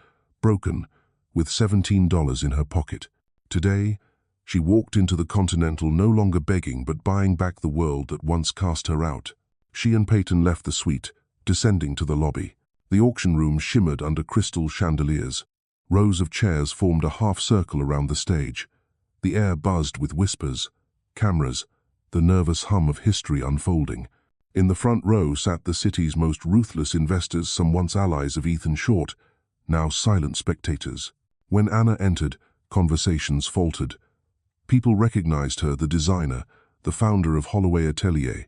broken, with $17 in her pocket. Today, she walked into the Continental no longer begging but buying back the world that once cast her out. She and Payton left the suite, descending to the lobby. The auction room shimmered under crystal chandeliers. Rows of chairs formed a half-circle around the stage. The air buzzed with whispers, cameras, the nervous hum of history unfolding. In the front row sat the city's most ruthless investors, some once allies of Ethan Short, now silent spectators. When Anna entered, conversations faltered. People recognized her, the designer, the founder of Holloway Atelier,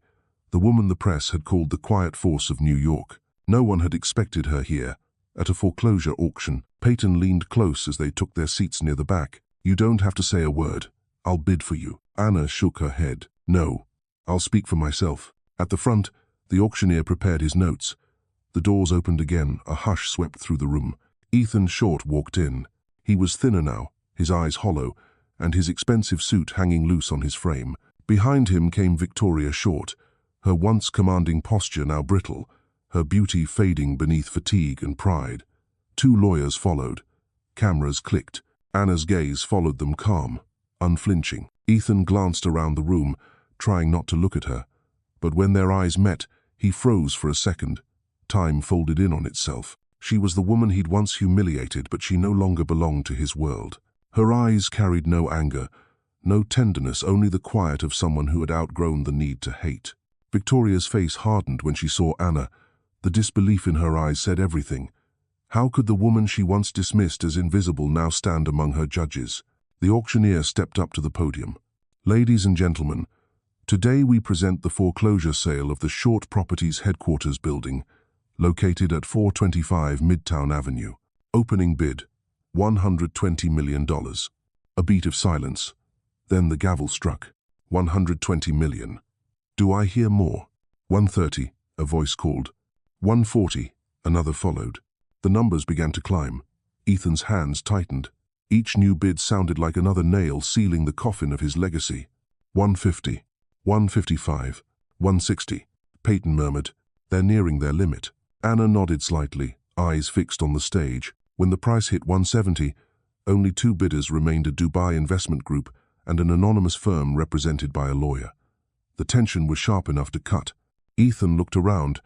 the woman the press had called the quiet force of New York. No one had expected her here. At a foreclosure auction, Payton leaned close as they took their seats near the back. "You don't have to say a word. I'll bid for you." Anna shook her head. "No, I'll speak for myself." At the front, the auctioneer prepared his notes. The doors opened again, a hush swept through the room. Ethan Short walked in. He was thinner now, his eyes hollow, and his expensive suit hanging loose on his frame. Behind him came Victoria Short, her once commanding posture now brittle, her beauty fading beneath fatigue and pride. Two lawyers followed. Cameras clicked. Anna's gaze followed them, calm, unflinching. Ethan glanced around the room, trying not to look at her. But when their eyes met, he froze for a second. Time folded in on itself. She was the woman he'd once humiliated, but she no longer belonged to his world. Her eyes carried no anger, no tenderness, only the quiet of someone who had outgrown the need to hate. Victoria's face hardened when she saw Anna. The disbelief in her eyes said everything. How could the woman she once dismissed as invisible now stand among her judges? The auctioneer stepped up to the podium. Ladies and gentlemen, today we present the foreclosure sale of the Short Properties headquarters building, located at 425 Midtown Avenue. Opening bid, $120 million. A beat of silence. Then the gavel struck. 120 million. Do I hear more? 130, a voice called. 140, another followed. The numbers began to climb. Ethan's hands tightened. Each new bid sounded like another nail sealing the coffin of his legacy. 150, 155, 160. Peyton murmured, "They're nearing their limit." Anna nodded slightly, eyes fixed on the stage. When the price hit 170, only two bidders remained: a Dubai investment group and an anonymous firm represented by a lawyer. The tension was sharp enough to cut. Ethan looked around,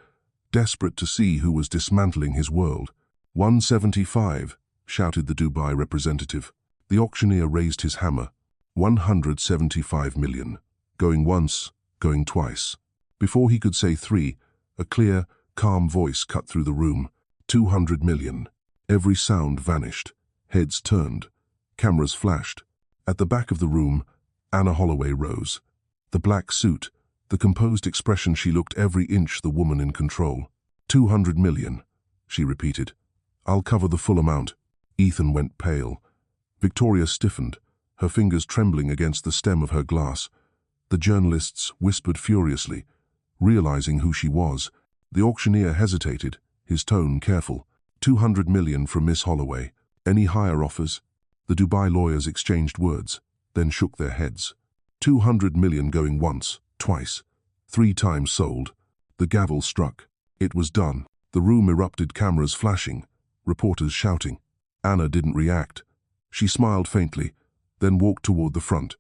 desperate to see who was dismantling his world. 175, shouted the Dubai representative. The auctioneer raised his hammer. 175 million. Going once, going twice. Before he could say three, a clear, calm voice cut through the room. 200 million. Every sound vanished. Heads turned. Cameras flashed. At the back of the room, Anna Holloway rose. The black suit, the composed expression, she looked every inch the woman in control. 200 million, she repeated. I'll cover the full amount. Ethan went pale. Victoria stiffened, her fingers trembling against the stem of her glass. The journalists whispered furiously, realizing who she was. The auctioneer hesitated, his tone careful. 200 million from Miss Holloway. Any higher offers? The Dubai lawyers exchanged words, then shook their heads. 200 million going once, twice, 3 times sold. The gavel struck. It was done. The room erupted, cameras flashing, reporters shouting. Anna didn't react. She smiled faintly, then walked toward the front,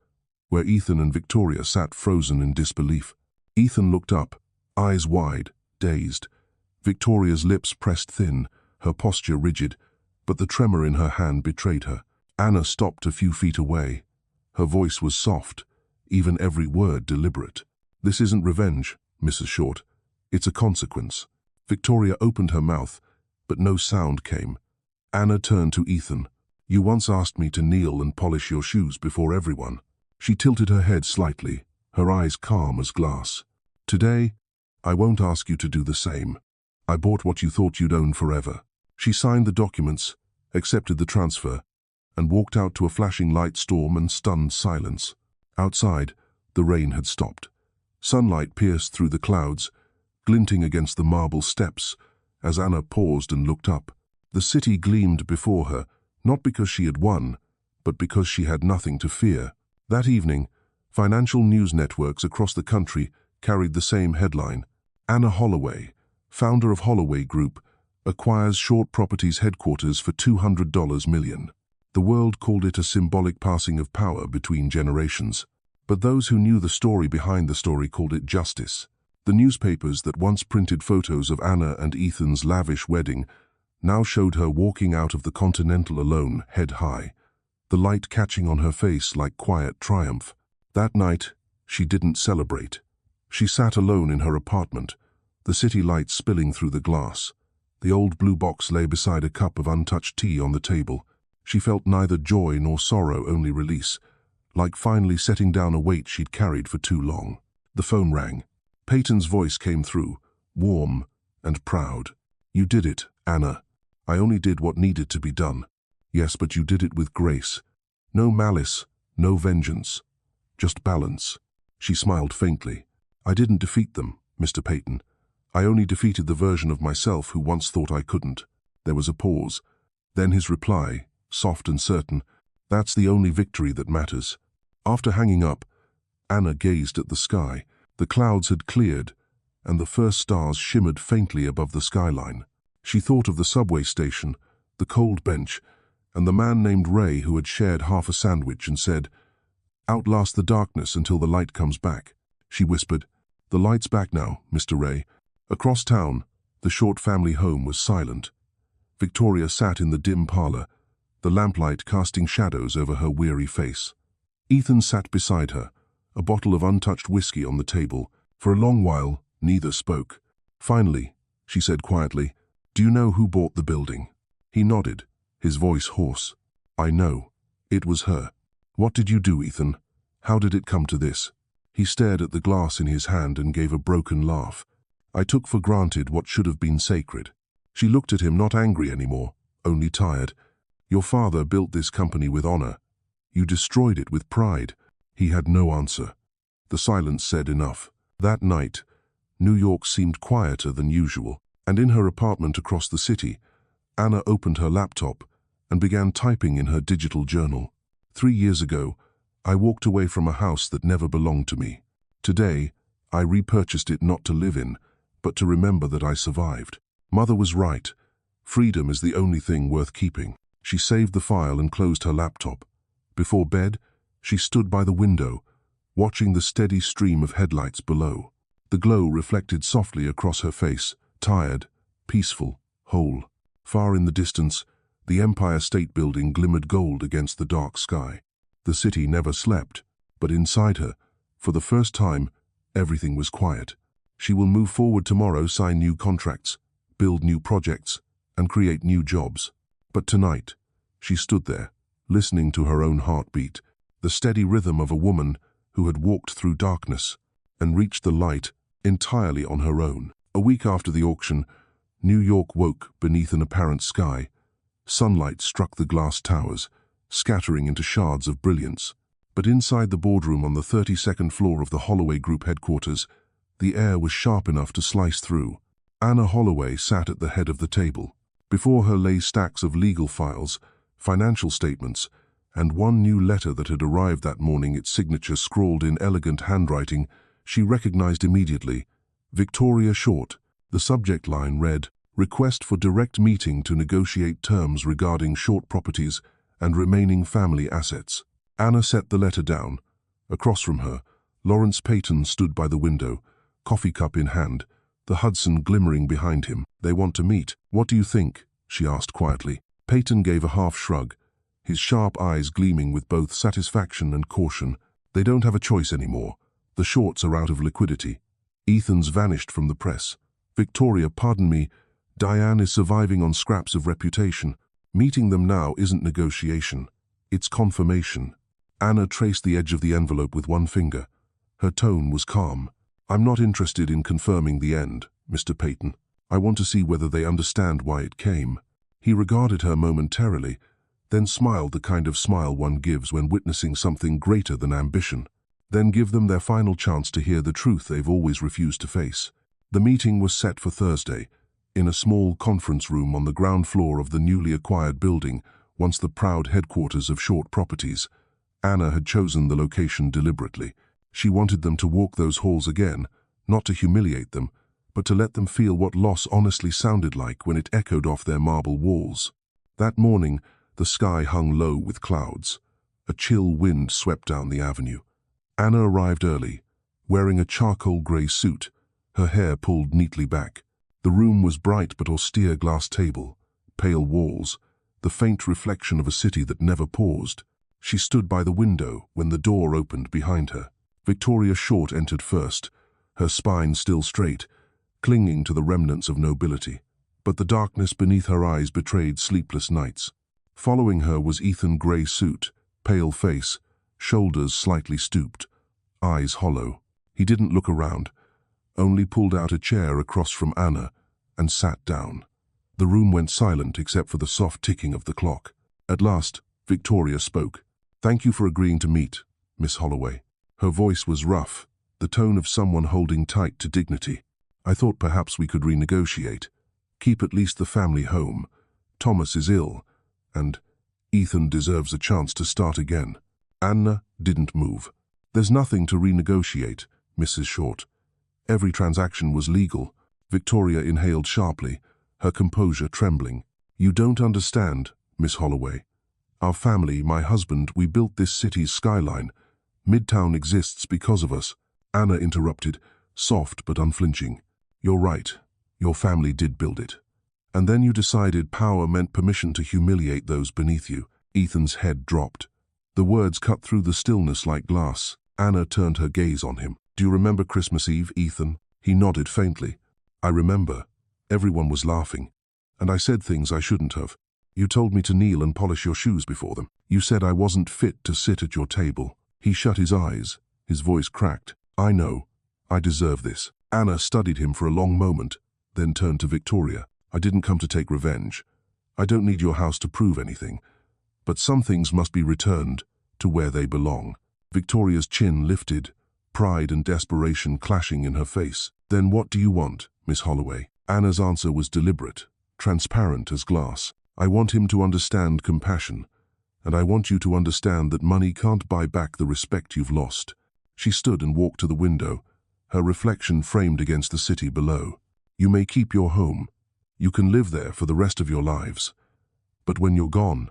where Ethan and Victoria sat frozen in disbelief. Ethan looked up, eyes wide, dazed. Victoria's lips pressed thin, her posture rigid, but the tremor in her hand betrayed her. Anna stopped a few feet away. Her voice was soft, even every word deliberate. This isn't revenge, Mrs. Short. It's a consequence. Victoria opened her mouth, but no sound came. Anna turned to Ethan. You once asked me to kneel and polish your shoes before everyone. She tilted her head slightly, her eyes calm as glass. Today, I won't ask you to do the same. I bought what you thought you'd own forever. She signed the documents, accepted the transfer, and walked out to a flashing light storm and stunned silence. Outside, the rain had stopped. Sunlight pierced through the clouds, glinting against the marble steps, as Anna paused and looked up. The city gleamed before her, not because she had won, but because she had nothing to fear. That evening, financial news networks across the country carried the same headline. Anna Holloway, founder of Holloway Group, acquires Short Properties headquarters for $200 million. The world called it a symbolic passing of power between generations. But those who knew the story behind the story called it justice. The newspapers that once printed photos of Anna and Ethan's lavish wedding now showed her walking out of the Continental alone, head high, the light catching on her face like quiet triumph. That night, she didn't celebrate. She sat alone in her apartment, the city lights spilling through the glass. The old blue box lay beside a cup of untouched tea on the table. She felt neither joy nor sorrow, only release, like finally setting down a weight she'd carried for too long. The phone rang. Peyton's voice came through, warm and proud. You did it, Anna. I only did what needed to be done. Yes, but you did it with grace. No malice, no vengeance, just balance. She smiled faintly. I didn't defeat them, Mr. Peyton. I only defeated the version of myself who once thought I couldn't. There was a pause. Then his reply, soft and certain, "That's the only victory that matters." After hanging up, Anna gazed at the sky. The clouds had cleared, and the first stars shimmered faintly above the skyline. She thought of the subway station, the cold bench, and the man named Ray who had shared half a sandwich and said, "Outlast the darkness until the light comes back." She whispered, "The light's back now, Mr. Ray." Across town, the Short family home was silent. Victoria sat in the dim parlor, the lamplight casting shadows over her weary face. Ethan sat beside her, a bottle of untouched whiskey on the table. For a long while, neither spoke. Finally, she said quietly, "Do you know who bought the building?" He nodded, his voice hoarse. "I know. It was her." "What did you do, Ethan? How did it come to this?" He stared at the glass in his hand and gave a broken laugh. "I took for granted what should have been sacred." She looked at him, not angry anymore, only tired. "Your father built this company with honor. You destroyed it with pride." He had no answer. The silence said enough. That night, New York seemed quieter than usual, and in her apartment across the city, Anna opened her laptop and began typing in her digital journal. 3 years ago, I walked away from a house that never belonged to me. Today, I repurchased it not to live in, but to remember that I survived. Mother was right. Freedom is the only thing worth keeping. She saved the file and closed her laptop. Before bed, she stood by the window, watching the steady stream of headlights below. The glow reflected softly across her face, tired, peaceful, whole. Far in the distance, the Empire State Building glimmered gold against the dark sky. The city never slept, but inside her, for the first time, everything was quiet. She will move forward tomorrow, sign new contracts, build new projects, and create new jobs. But tonight, she stood there, listening to her own heartbeat, the steady rhythm of a woman who had walked through darkness and reached the light entirely on her own. A week after the auction, New York woke beneath an apparent sky. Sunlight struck the glass towers, scattering into shards of brilliance. But inside the boardroom on the 32nd floor of the Holloway Group headquarters, the air was sharp enough to slice through. Anna Holloway sat at the head of the table. Before her lay stacks of legal files, financial statements, and one new letter that had arrived that morning, its signature scrawled in elegant handwriting. She recognized immediately, Victoria Short. The subject line read, "Request for direct meeting to negotiate terms regarding Short properties and remaining family assets." Anna set the letter down. Across from her, Lawrence Peyton stood by the window, coffee cup in hand, the Hudson glimmering behind him. "They want to meet. What do you think?" she asked quietly. Peyton gave a half shrug, his sharp eyes gleaming with both satisfaction and caution. "They don't have a choice anymore. The Shorts are out of liquidity. Ethan's vanished from the press. Victoria, pardon me, Diane is surviving on scraps of reputation. Meeting them now isn't negotiation. It's confirmation." Anna traced the edge of the envelope with one finger. Her tone was calm. "I'm not interested in confirming the end, Mr. Peyton. I want to see whether they understand why it came." He regarded her momentarily, then smiled the kind of smile one gives when witnessing something greater than ambition. "Then give them their final chance to hear the truth they've always refused to face." The meeting was set for Thursday, in a small conference room on the ground floor of the newly acquired building, once the proud headquarters of Short Properties. Anna had chosen the location deliberately. She wanted them to walk those halls again, not to humiliate them, but to let them feel what loss honestly sounded like when it echoed off their marble walls. That morning, the sky hung low with clouds. A chill wind swept down the avenue. Anna arrived early, wearing a charcoal gray suit, her hair pulled neatly back. The room was bright but austere: glass table, pale walls, the faint reflection of a city that never paused. She stood by the window when the door opened behind her. Victoria Short entered first, her spine still straight, clinging to the remnants of nobility. But the darkness beneath her eyes betrayed sleepless nights. Following her was Ethan, gray suit, pale face, shoulders slightly stooped, eyes hollow. He didn't look around, only pulled out a chair across from Anna and sat down. The room went silent except for the soft ticking of the clock. At last, Victoria spoke. "Thank you for agreeing to meet, Miss Holloway." Her voice was rough, the tone of someone holding tight to dignity. I thought perhaps we could renegotiate. Keep at least the family home. Thomas is ill, and Ethan deserves a chance to start again." Anna didn't move. "There's nothing to renegotiate, Mrs. Short. Every transaction was legal." Victoria inhaled sharply, her composure trembling. "You don't understand, Miss Holloway. Our family, my husband, we built this city's skyline. Midtown exists because of us." Anna interrupted, soft but unflinching. "You're right. Your family did build it. And then you decided power meant permission to humiliate those beneath you." Ethan's head dropped. The words cut through the stillness like glass. Anna turned her gaze on him. "Do you remember Christmas Eve, Ethan?" He nodded faintly. "I remember. Everyone was laughing. And I said things I shouldn't have. You told me to kneel and polish your shoes before them. You said I wasn't fit to sit at your table." He shut his eyes. His voice cracked. "I know. I deserve this." Anna studied him for a long moment, then turned to Victoria. "I didn't come to take revenge. I don't need your house to prove anything. But some things must be returned to where they belong." Victoria's chin lifted, pride and desperation clashing in her face. "Then what do you want, Miss Holloway?" Anna's answer was deliberate, transparent as glass. "I want him to understand compassion, and I want you to understand that money can't buy back the respect you've lost." She stood and walked to the window, her reflection framed against the city below. "You may keep your home. You can live there for the rest of your lives. But when you're gone,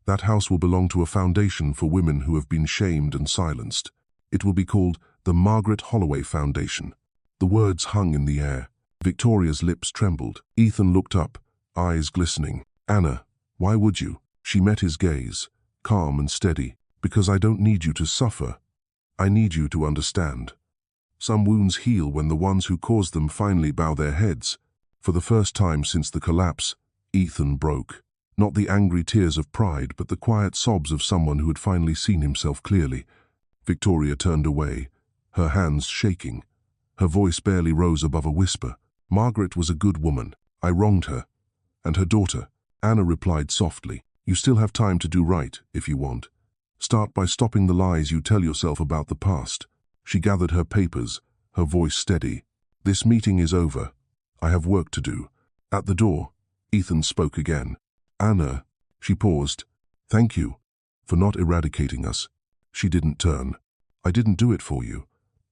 that house will belong to a foundation for women who have been shamed and silenced. It will be called the Margaret Holloway Foundation." The words hung in the air. Victoria's lips trembled. Ethan looked up, eyes glistening. "Anna, why would you?" She met his gaze, calm and steady. "Because I don't need you to suffer. I need you to understand. Some wounds heal when the ones who caused them finally bow their heads." For the first time since the collapse, Ethan broke. Not the angry tears of pride, but the quiet sobs of someone who had finally seen himself clearly. Victoria turned away, her hands shaking. Her voice barely rose above a whisper. "Margaret was a good woman. I wronged her. And her daughter." Anna replied softly. "You still have time to do right, if you want. Start by stopping the lies you tell yourself about the past." She gathered her papers, her voice steady. "This meeting is over. I have work to do." At the door, Ethan spoke again. "Anna," she paused. "Thank you for not eradicating us." She didn't turn. "I didn't do it for you.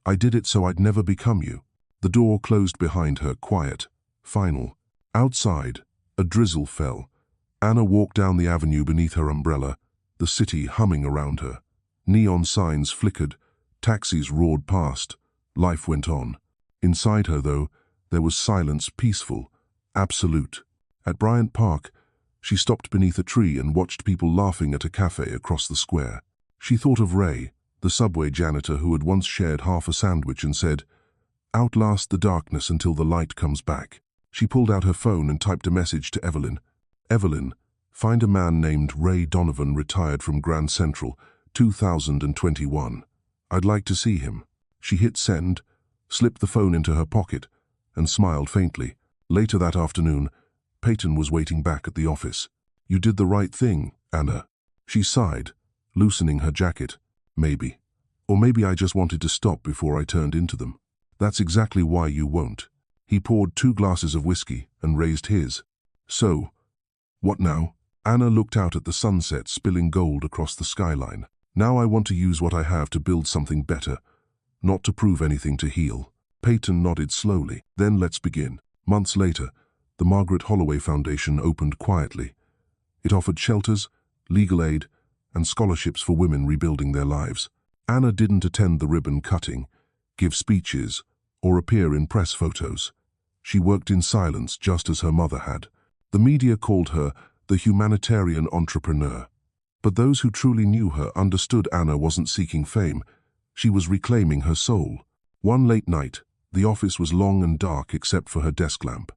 I did it so I'd never become you." The door closed behind her, quiet, final. Outside, a drizzle fell. Anna walked down the avenue beneath her umbrella, the city humming around her. Neon signs flickered, taxis roared past. Life went on. Inside her, though, there was silence, peaceful, absolute. At Bryant Park, she stopped beneath a tree and watched people laughing at a cafe across the square. She thought of Ray, the subway janitor who had once shared half a sandwich, and said, "Outlast the darkness until the light comes back." She pulled out her phone and typed a message to Evelyn. "Evelyn, find a man named Ray Donovan, retired from Grand Central, 2021. I'd like to see him." She hit send, slipped the phone into her pocket, and smiled faintly. Later that afternoon, Peyton was waiting back at the office. "You did the right thing, Anna." She sighed, loosening her jacket. "Maybe. Or maybe I just wanted to stop before I turned into them." "That's exactly why you won't." He poured 2 glasses of whiskey and raised his. "So, what now?" Anna looked out at the sunset spilling gold across the skyline. "Now I want to use what I have to build something better, not to prove anything, to heal." Peyton nodded slowly. "Then let's begin." Months later, the Margaret Holloway Foundation opened quietly. It offered shelters, legal aid, and scholarships for women rebuilding their lives. Anna didn't attend the ribbon cutting, give speeches, or appear in press photos. She worked in silence, just as her mother had. The media called her the humanitarian entrepreneur. But those who truly knew her understood Anna wasn't seeking fame. She was reclaiming her soul. One late night, the office was long and dark except for her desk lamp.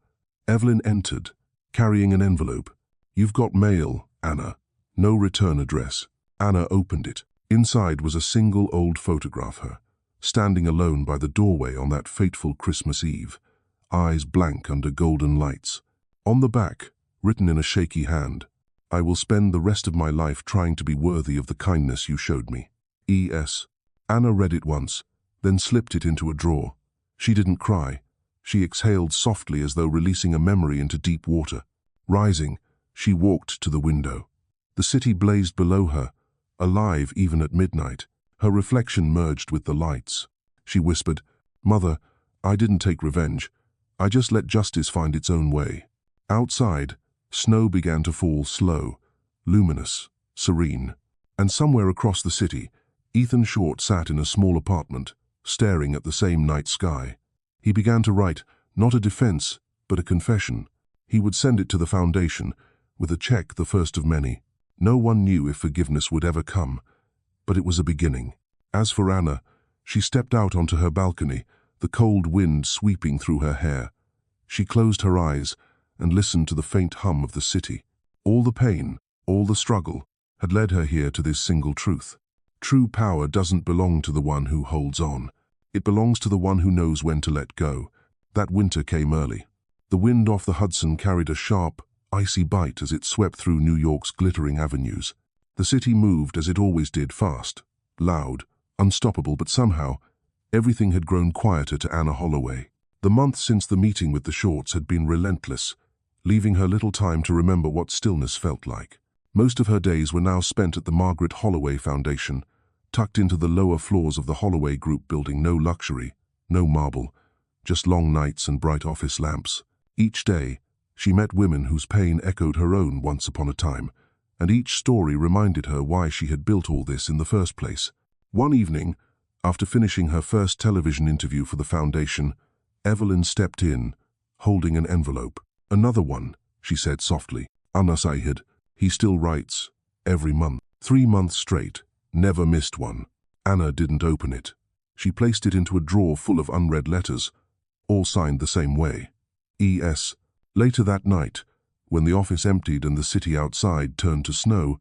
Evelyn entered, carrying an envelope. "You've got mail, Anna. No return address." Anna opened it. Inside was a single old photograph of her, standing alone by the doorway on that fateful Christmas Eve, eyes blank under golden lights. On the back, written in a shaky hand, "I will spend the rest of my life trying to be worthy of the kindness you showed me. E.S." Anna read it once, then slipped it into a drawer. She didn't cry, She exhaled softly as though releasing a memory into deep water. Rising, she walked to the window. The city blazed below her, alive even at midnight. Her reflection merged with the lights. She whispered, "Mother, I didn't take revenge. I just let justice find its own way." Outside, snow began to fall slow, luminous, serene. And somewhere across the city, Ethan Short sat in a small apartment, staring at the same night sky. He began to write, not a defense, but a confession. He would send it to the foundation, with a check, the first of many. No one knew if forgiveness would ever come, but it was a beginning. As for Anna, she stepped out onto her balcony, the cold wind sweeping through her hair. She closed her eyes and listened to the faint hum of the city. All the pain, all the struggle, had led her here to this single truth. True power doesn't belong to the one who holds on. It belongs to the one who knows when to let go. That winter came early. The wind off the Hudson carried a sharp, icy bite as it swept through New York's glittering avenues. The city moved as it always did, fast, loud, unstoppable, but somehow, everything had grown quieter to Anna Holloway. The month since the meeting with the Shorts had been relentless, leaving her little time to remember what stillness felt like. Most of her days were now spent at the Margaret Holloway Foundation, tucked into the lower floors of the Holloway Group building. No luxury, no marble, just long nights and bright office lamps. Each day, she met women whose pain echoed her own once upon a time, and each story reminded her why she had built all this in the first place. One evening, after finishing her first television interview for the foundation, Evelyn stepped in, holding an envelope. "Another one," she said softly. "Anna Sayed, he still writes, every month. 3 months straight, never missed one." Anna didn't open it. She placed it into a drawer full of unread letters, all signed the same way. E.S. Later that night, when the office emptied and the city outside turned to snow,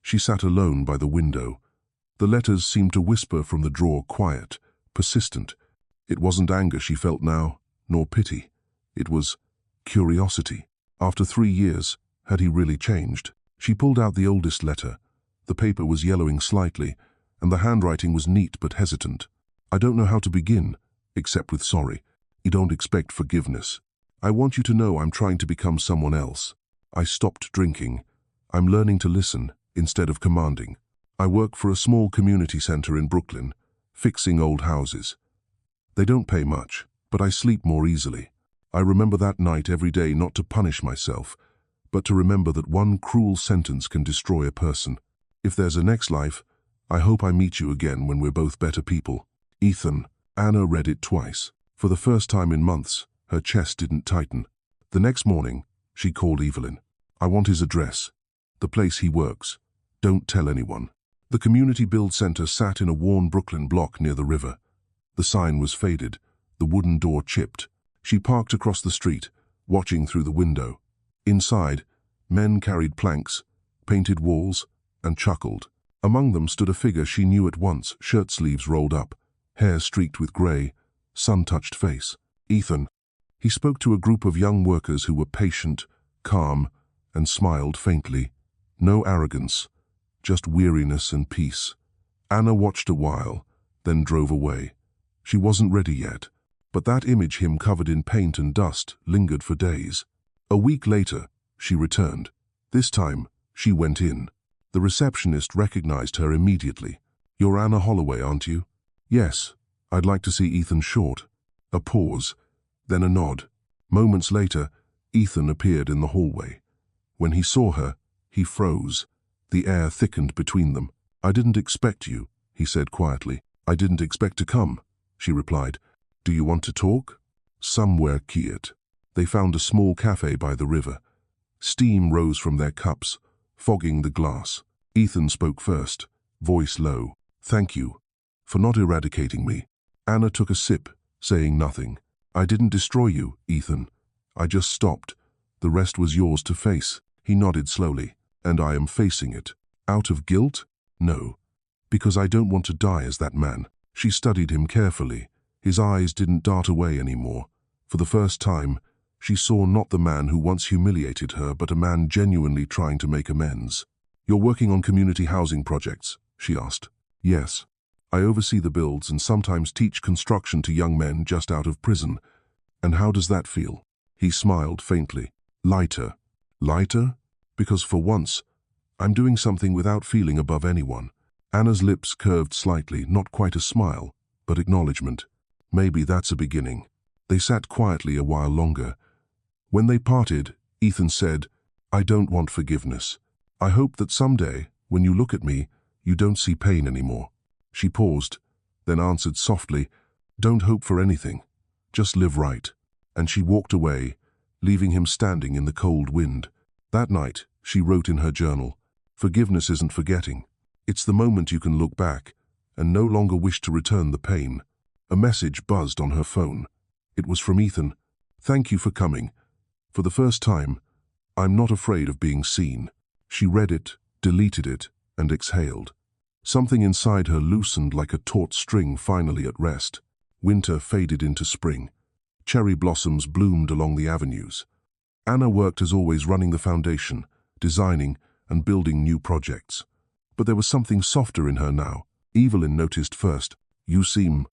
she sat alone by the window. The letters seemed to whisper from the drawer, quiet, persistent. It wasn't anger she felt now, nor pity. It was curiosity. After 3 years, had he really changed? She pulled out the oldest letter. The paper was yellowing slightly, and the handwriting was neat but hesitant. "I don't know how to begin, except with sorry. You don't expect forgiveness. I want you to know I'm trying to become someone else. I stopped drinking. I'm learning to listen instead of commanding. I work for a small community center in Brooklyn, fixing old houses. They don't pay much, but I sleep more easily. I remember that night every day, not to punish myself, but to remember that one cruel sentence can destroy a person. If there's a next life, I hope I meet you again when we're both better people. Ethan." Anna read it twice. For the first time in months, her chest didn't tighten. The next morning, she called Evelyn. "I want his address. The place he works. Don't tell anyone." The Community Build Center sat in a worn Brooklyn block near the river. The sign was faded, the wooden door chipped. She parked across the street, watching through the window. Inside, men carried planks, painted walls, and chuckled. Among them stood a figure she knew at once, shirt sleeves rolled up, hair streaked with gray, sun-touched face. "Ethan." He spoke to a group of young workers who were patient, calm, and smiled faintly. No arrogance, just weariness and peace. Anna watched a while, then drove away. She wasn't ready yet, but that image, him covered in paint and dust, lingered for days. A week later, she returned. This time, she went in. The receptionist recognized her immediately. "You're Anna Holloway, aren't you?" "Yes, I'd like to see Ethan Short." A pause, then a nod. Moments later, Ethan appeared in the hallway. When he saw her, he froze. The air thickened between them. "I didn't expect you," he said quietly. "I didn't expect to come," she replied. "Do you want to talk?" "Somewhere quiet." They found a small cafe by the river. Steam rose from their cups, fogging the glass. Ethan spoke first, voice low. "Thank you for not eradicating me." Anna took a sip, saying nothing. "I didn't destroy you, Ethan. I just stopped. The rest was yours to face." He nodded slowly. "And I am facing it. Out of guilt? No. Because I don't want to die as that man." She studied him carefully. His eyes didn't dart away anymore. For the first time, she saw not the man who once humiliated her, but a man genuinely trying to make amends. "You're working on community housing projects?" she asked. "Yes. I oversee the builds and sometimes teach construction to young men just out of prison. And how does that feel? He smiled faintly. Lighter. Lighter? Because for once, I'm doing something without feeling above anyone. Anna's lips curved slightly, not quite a smile, but acknowledgement. Maybe that's a beginning. They sat quietly a while longer. When they parted, Ethan said, I don't want forgiveness. I hope that someday, when you look at me, you don't see pain anymore. She paused, then answered softly, Don't hope for anything. Just live right. And she walked away, leaving him standing in the cold wind. That night, she wrote in her journal, Forgiveness isn't forgetting. It's the moment you can look back and no longer wish to return the pain. A message buzzed on her phone. It was from Ethan. Thank you for coming. For the first time, I'm not afraid of being seen. She read it, deleted it, and exhaled. Something inside her loosened like a taut string finally at rest. Winter faded into spring. Cherry blossoms bloomed along the avenues. Anna worked as always, running the foundation, designing and building new projects. But there was something softer in her now. Evelyn noticed first. You seem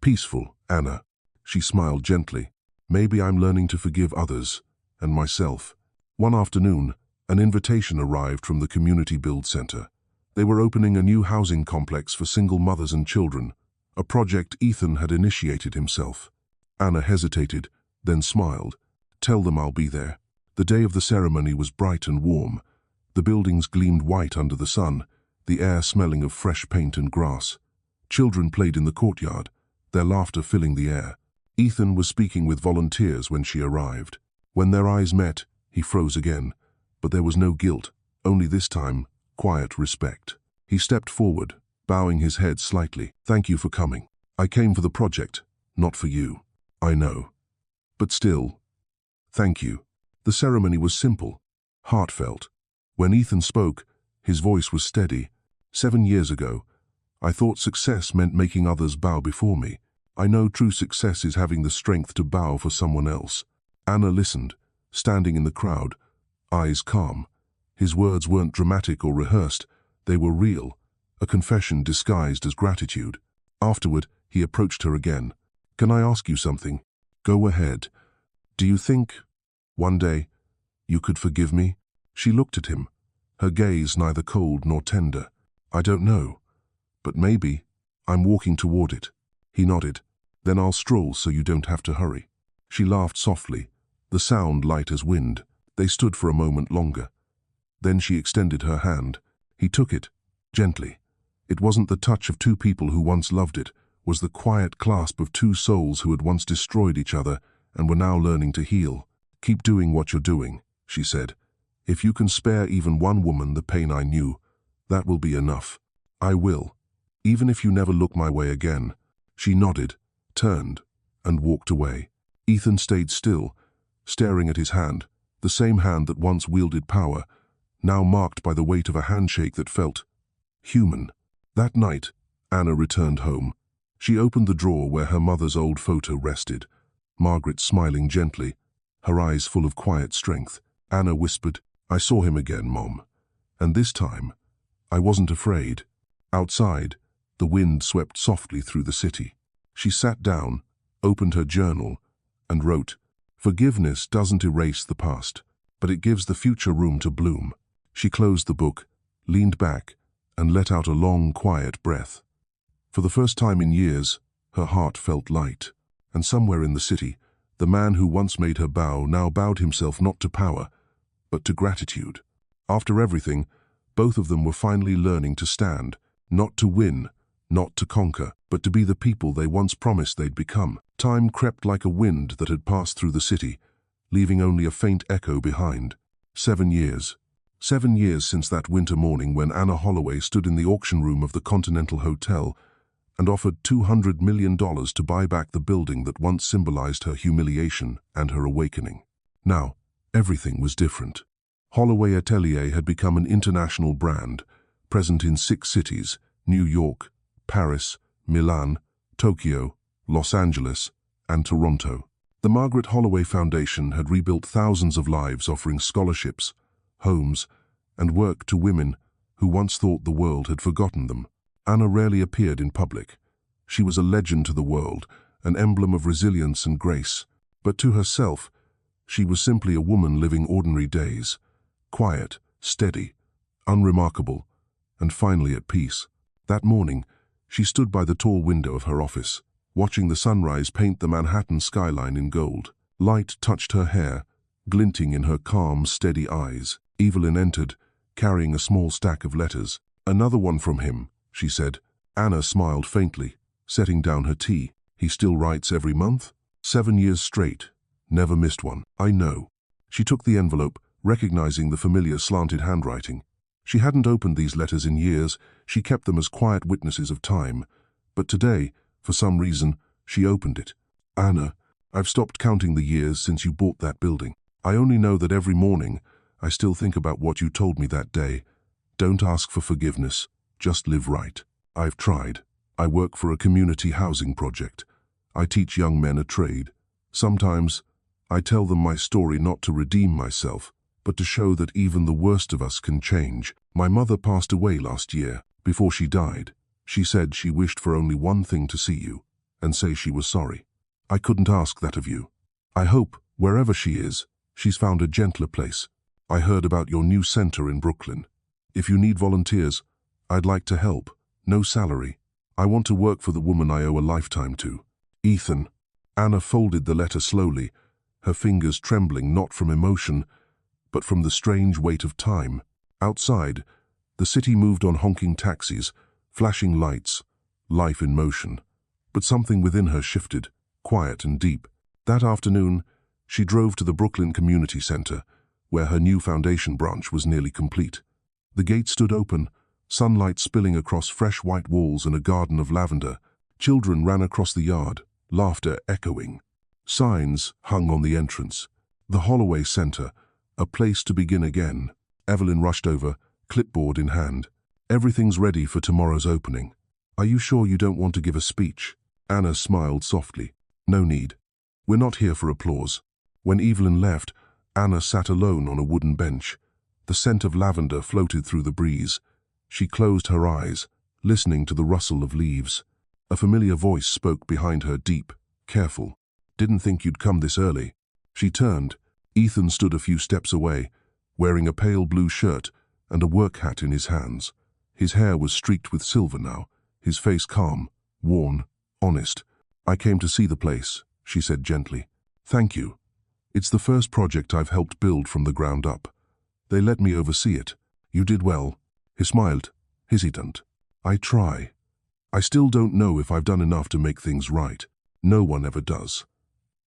peaceful, Anna. She smiled gently. Maybe I'm learning to forgive others and myself. One afternoon, an invitation arrived from the Community Build Center. They were opening a new housing complex for single mothers and children, a project Ethan had initiated himself. Anna hesitated, then smiled. Tell them I'll be there. The day of the ceremony was bright and warm. The buildings gleamed white under the sun, the air smelling of fresh paint and grass. Children played in the courtyard, their laughter filling the air. Ethan was speaking with volunteers when she arrived. When their eyes met, he froze again. But there was no guilt, only this time, quiet respect. He stepped forward, bowing his head slightly. Thank you for coming. I came for the project, not for you. I know. But still, thank you. The ceremony was simple, heartfelt. When Ethan spoke, his voice was steady. 7 years ago, I thought success meant making others bow before me. I know true success is having the strength to bow for someone else. Anna listened, standing in the crowd, eyes calm. His words weren't dramatic or rehearsed, they were real, a confession disguised as gratitude. Afterward, he approached her again. Can I ask you something? Go ahead. Do you think, one day, you could forgive me? She looked at him, her gaze neither cold nor tender. I don't know, but maybe. I'm walking toward it. He nodded. Then I'll stroll so you don't have to hurry. She laughed softly, the sound light as wind. They stood for a moment longer. Then she extended her hand. He took it, gently. It wasn't the touch of two people who once loved it, was the quiet clasp of two souls who had once destroyed each other and were now learning to heal. Keep doing what you're doing, she said. If you can spare even one woman the pain I knew, that will be enough. I will, even if you never look my way again. She nodded, turned, and walked away. Ethan stayed still, staring at his hand, the same hand that once wielded power, now marked by the weight of a handshake that felt human. That night, Anna returned home. She opened the drawer where her mother's old photo rested, Margaret smiling gently, her eyes full of quiet strength. Anna whispered, I saw him again, Mom. And this time, I wasn't afraid. Outside, the wind swept softly through the city. She sat down, opened her journal, and wrote, Forgiveness doesn't erase the past, but it gives the future room to bloom. She closed the book, leaned back, and let out a long, quiet breath. For the first time in years, her heart felt light. And somewhere in the city, the man who once made her bow now bowed himself not to power, but to gratitude. After everything, both of them were finally learning to stand, not to win, not to conquer, but to be the people they once promised they'd become. Time crept like a wind that had passed through the city, leaving only a faint echo behind. 7 years. 7 years since that winter morning when Anna Holloway stood in the auction room of the Continental Hotel and offered $200 million to buy back the building that once symbolized her humiliation and her awakening. Now, everything was different. Holloway Atelier had become an international brand, present in 6 cities, New York, Paris, Milan, Tokyo, Los Angeles, and Toronto. The Margaret Holloway Foundation had rebuilt thousands of lives, offering scholarships, homes, and work to women who once thought the world had forgotten them. Anna rarely appeared in public. She was a legend to the world, an emblem of resilience and grace. But to herself, she was simply a woman living ordinary days, quiet, steady, unremarkable, and finally at peace. That morning, she stood by the tall window of her office, watching the sunrise paint the Manhattan skyline in gold. Light touched her hair, glinting in her calm, steady eyes. Evelyn entered, carrying a small stack of letters. "Another one from him," she said. Anna smiled faintly, setting down her tea. "He still writes every month?" 7 years straight. Never missed one. "I know." She took the envelope, recognizing the familiar slanted handwriting. She hadn't opened these letters in years. She kept them as quiet witnesses of time. But today, for some reason, she opened it. "Anna, I've stopped counting the years since you bought that building. I only know that every morning, I still think about what you told me that day. Don't ask for forgiveness. Just live right. I've tried. I work for a community housing project. I teach young men a trade. Sometimes, I tell them my story not to redeem myself, but to show that even the worst of us can change. My mother passed away last year. Before she died, she said she wished for only one thing: to see you, and say she was sorry. I couldn't ask that of you. I hope, wherever she is, she's found a gentler place. I heard about your new center in Brooklyn. If you need volunteers, I'd like to help. No salary. I want to work for the woman I owe a lifetime to. Ethan." Anna folded the letter slowly, her fingers trembling not from emotion, but from the strange weight of time. Outside, the city moved on honking taxis, flashing lights, life in motion. But something within her shifted, quiet and deep. That afternoon, she drove to the Brooklyn Community Center, where her new foundation branch was nearly complete. The gate stood open, sunlight spilling across fresh white walls and a garden of lavender. Children ran across the yard, laughter echoing. Signs hung on the entrance. "The Holloway Center, a place to begin again." Evelyn rushed over, clipboard in hand. "Everything's ready for tomorrow's opening. Are you sure you don't want to give a speech?" Anna smiled softly. "No need. We're not here for applause." When Evelyn left, Anna sat alone on a wooden bench. The scent of lavender floated through the breeze. She closed her eyes, listening to the rustle of leaves. A familiar voice spoke behind her, deep, careful. "Didn't think you'd come this early." She turned. Ethan stood a few steps away, wearing a pale blue shirt and a work hat in his hands. His hair was streaked with silver now, his face calm, worn, honest. "I came to see the place," she said gently. "Thank you. It's the first project I've helped build from the ground up. They let me oversee it. You did well." He smiled, hesitant. "I try. I still don't know if I've done enough to make things right. No one ever does.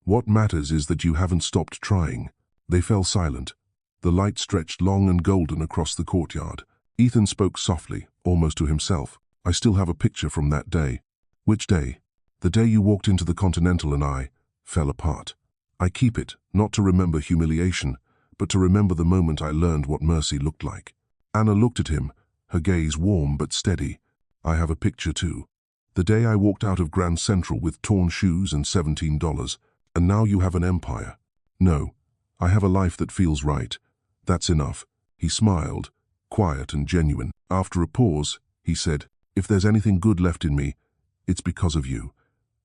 What matters is that you haven't stopped trying." They fell silent. The light stretched long and golden across the courtyard. Ethan spoke softly, almost to himself. "I still have a picture from that day." "Which day?" "The day you walked into the Continental and I fell apart. I keep it, not to remember humiliation, but to remember the moment I learned what mercy looked like." Anna looked at him, her gaze warm but steady. "I have a picture too. The day I walked out of Grand Central with torn shoes and $17, and now you have an empire. No, I have a life that feels right. That's enough." He smiled, quiet and genuine. After a pause, he said, "If there's anything good left in me, it's because of you.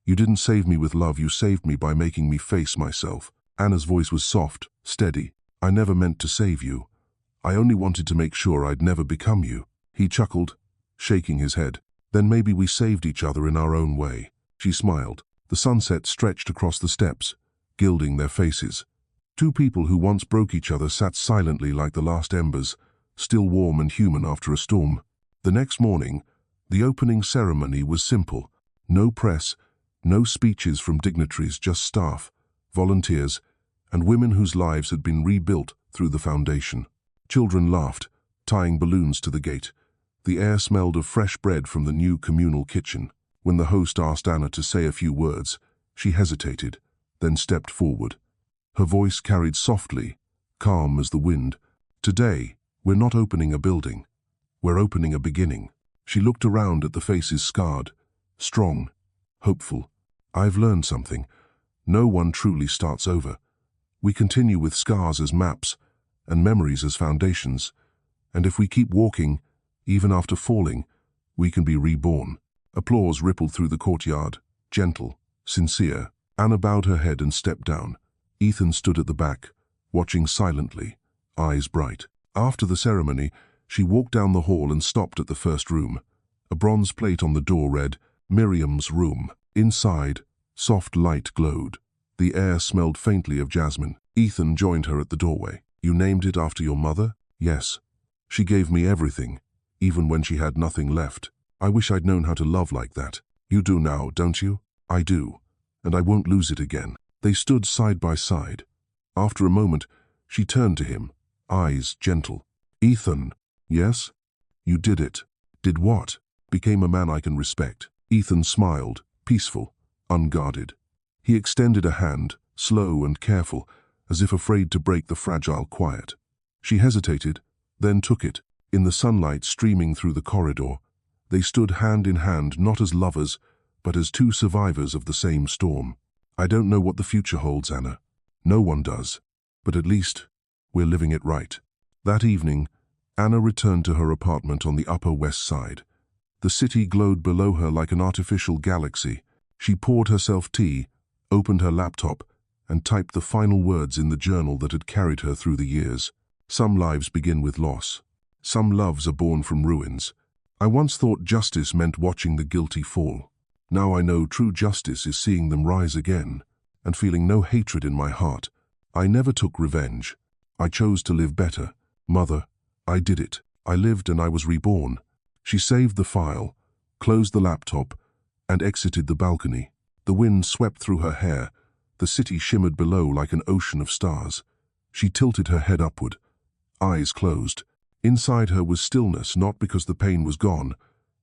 You didn't save me with love, you saved me by making me face myself." Anna's voice was soft, steady. "I never meant to save you. I only wanted to make sure I'd never become you." He chuckled, shaking his head. "Then maybe we saved each other in our own way." She smiled. The sunset stretched across the steps, gilding their faces. Two people who once broke each other sat silently like the last embers, still warm and human after a storm. The next morning, the opening ceremony was simple. No press, no speeches from dignitaries, just staff, volunteers, and women whose lives had been rebuilt through the foundation. Children laughed, tying balloons to the gate. The air smelled of fresh bread from the new communal kitchen. When the host asked Anna to say a few words, she hesitated, then stepped forward. Her voice carried softly, calm as the wind. "Today, we're not opening a building. We're opening a beginning." She looked around at the faces scarred, strong, hopeful. "I've learned something. No one truly starts over. We continue with scars as maps and memories as foundations. And if we keep walking, even after falling, we can be reborn." Applause rippled through the courtyard, gentle, sincere. Anna bowed her head and stepped down, Ethan stood at the back, watching silently, eyes bright. After the ceremony, she walked down the hall and stopped at the first room. A bronze plate on the door read, "Miriam's room." Inside, soft light glowed. The air smelled faintly of jasmine. Ethan joined her at the doorway. "You named it after your mother?" "Yes. She gave me everything, even when she had nothing left. I wish I'd known how to love like that." "You do now, don't you?" "I do, and I won't lose it again." They stood side by side. After a moment, she turned to him, eyes gentle. "Ethan." "Yes?" "You did it." "Did what?" "Became a man I can respect." Ethan smiled, peaceful, unguarded. He extended a hand, slow and careful, as if afraid to break the fragile quiet. She hesitated, then took it. In the sunlight streaming through the corridor, they stood hand in hand, not as lovers, but as two survivors of the same storm. "I don't know what the future holds, Anna. No one does. But at least, we're living it right." That evening, Anna returned to her apartment on the Upper West Side. The city glowed below her like an artificial galaxy. She poured herself tea, opened her laptop, and typed the final words in the journal that had carried her through the years. "Some lives begin with loss. Some loves are born from ruins. I once thought justice meant watching the guilty fall. Now I know true justice is seeing them rise again, and feeling no hatred in my heart. I never took revenge. I chose to live better. Mother, I did it. I lived and I was reborn." She saved the file, closed the laptop, and exited the balcony. The wind swept through her hair. The city shimmered below like an ocean of stars. She tilted her head upward, eyes closed. Inside her was stillness, not because the pain was gone,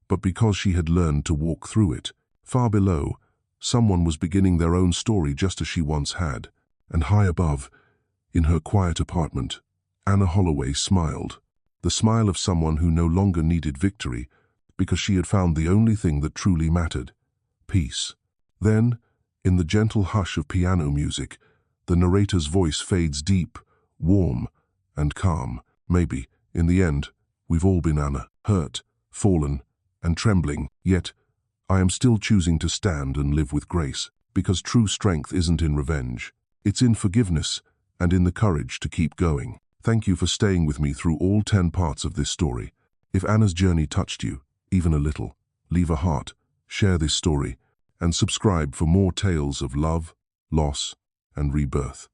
but because she had learned to walk through it. Far below, someone was beginning their own story just as she once had. And high above, in her quiet apartment, Anna Holloway smiled. The smile of someone who no longer needed victory, because she had found the only thing that truly mattered: peace. Then, in the gentle hush of piano music, the narrator's voice fades deep, warm, and calm. "Maybe, in the end, we've all been, Anna, hurt, fallen, and trembling. Yet, I am still choosing to stand and live with grace, because true strength isn't in revenge. It's in forgiveness and in the courage to keep going." Thank you for staying with me through all 10 parts of this story. If Anna's journey touched you, even a little, leave a heart, share this story, and subscribe for more tales of love, loss, and rebirth.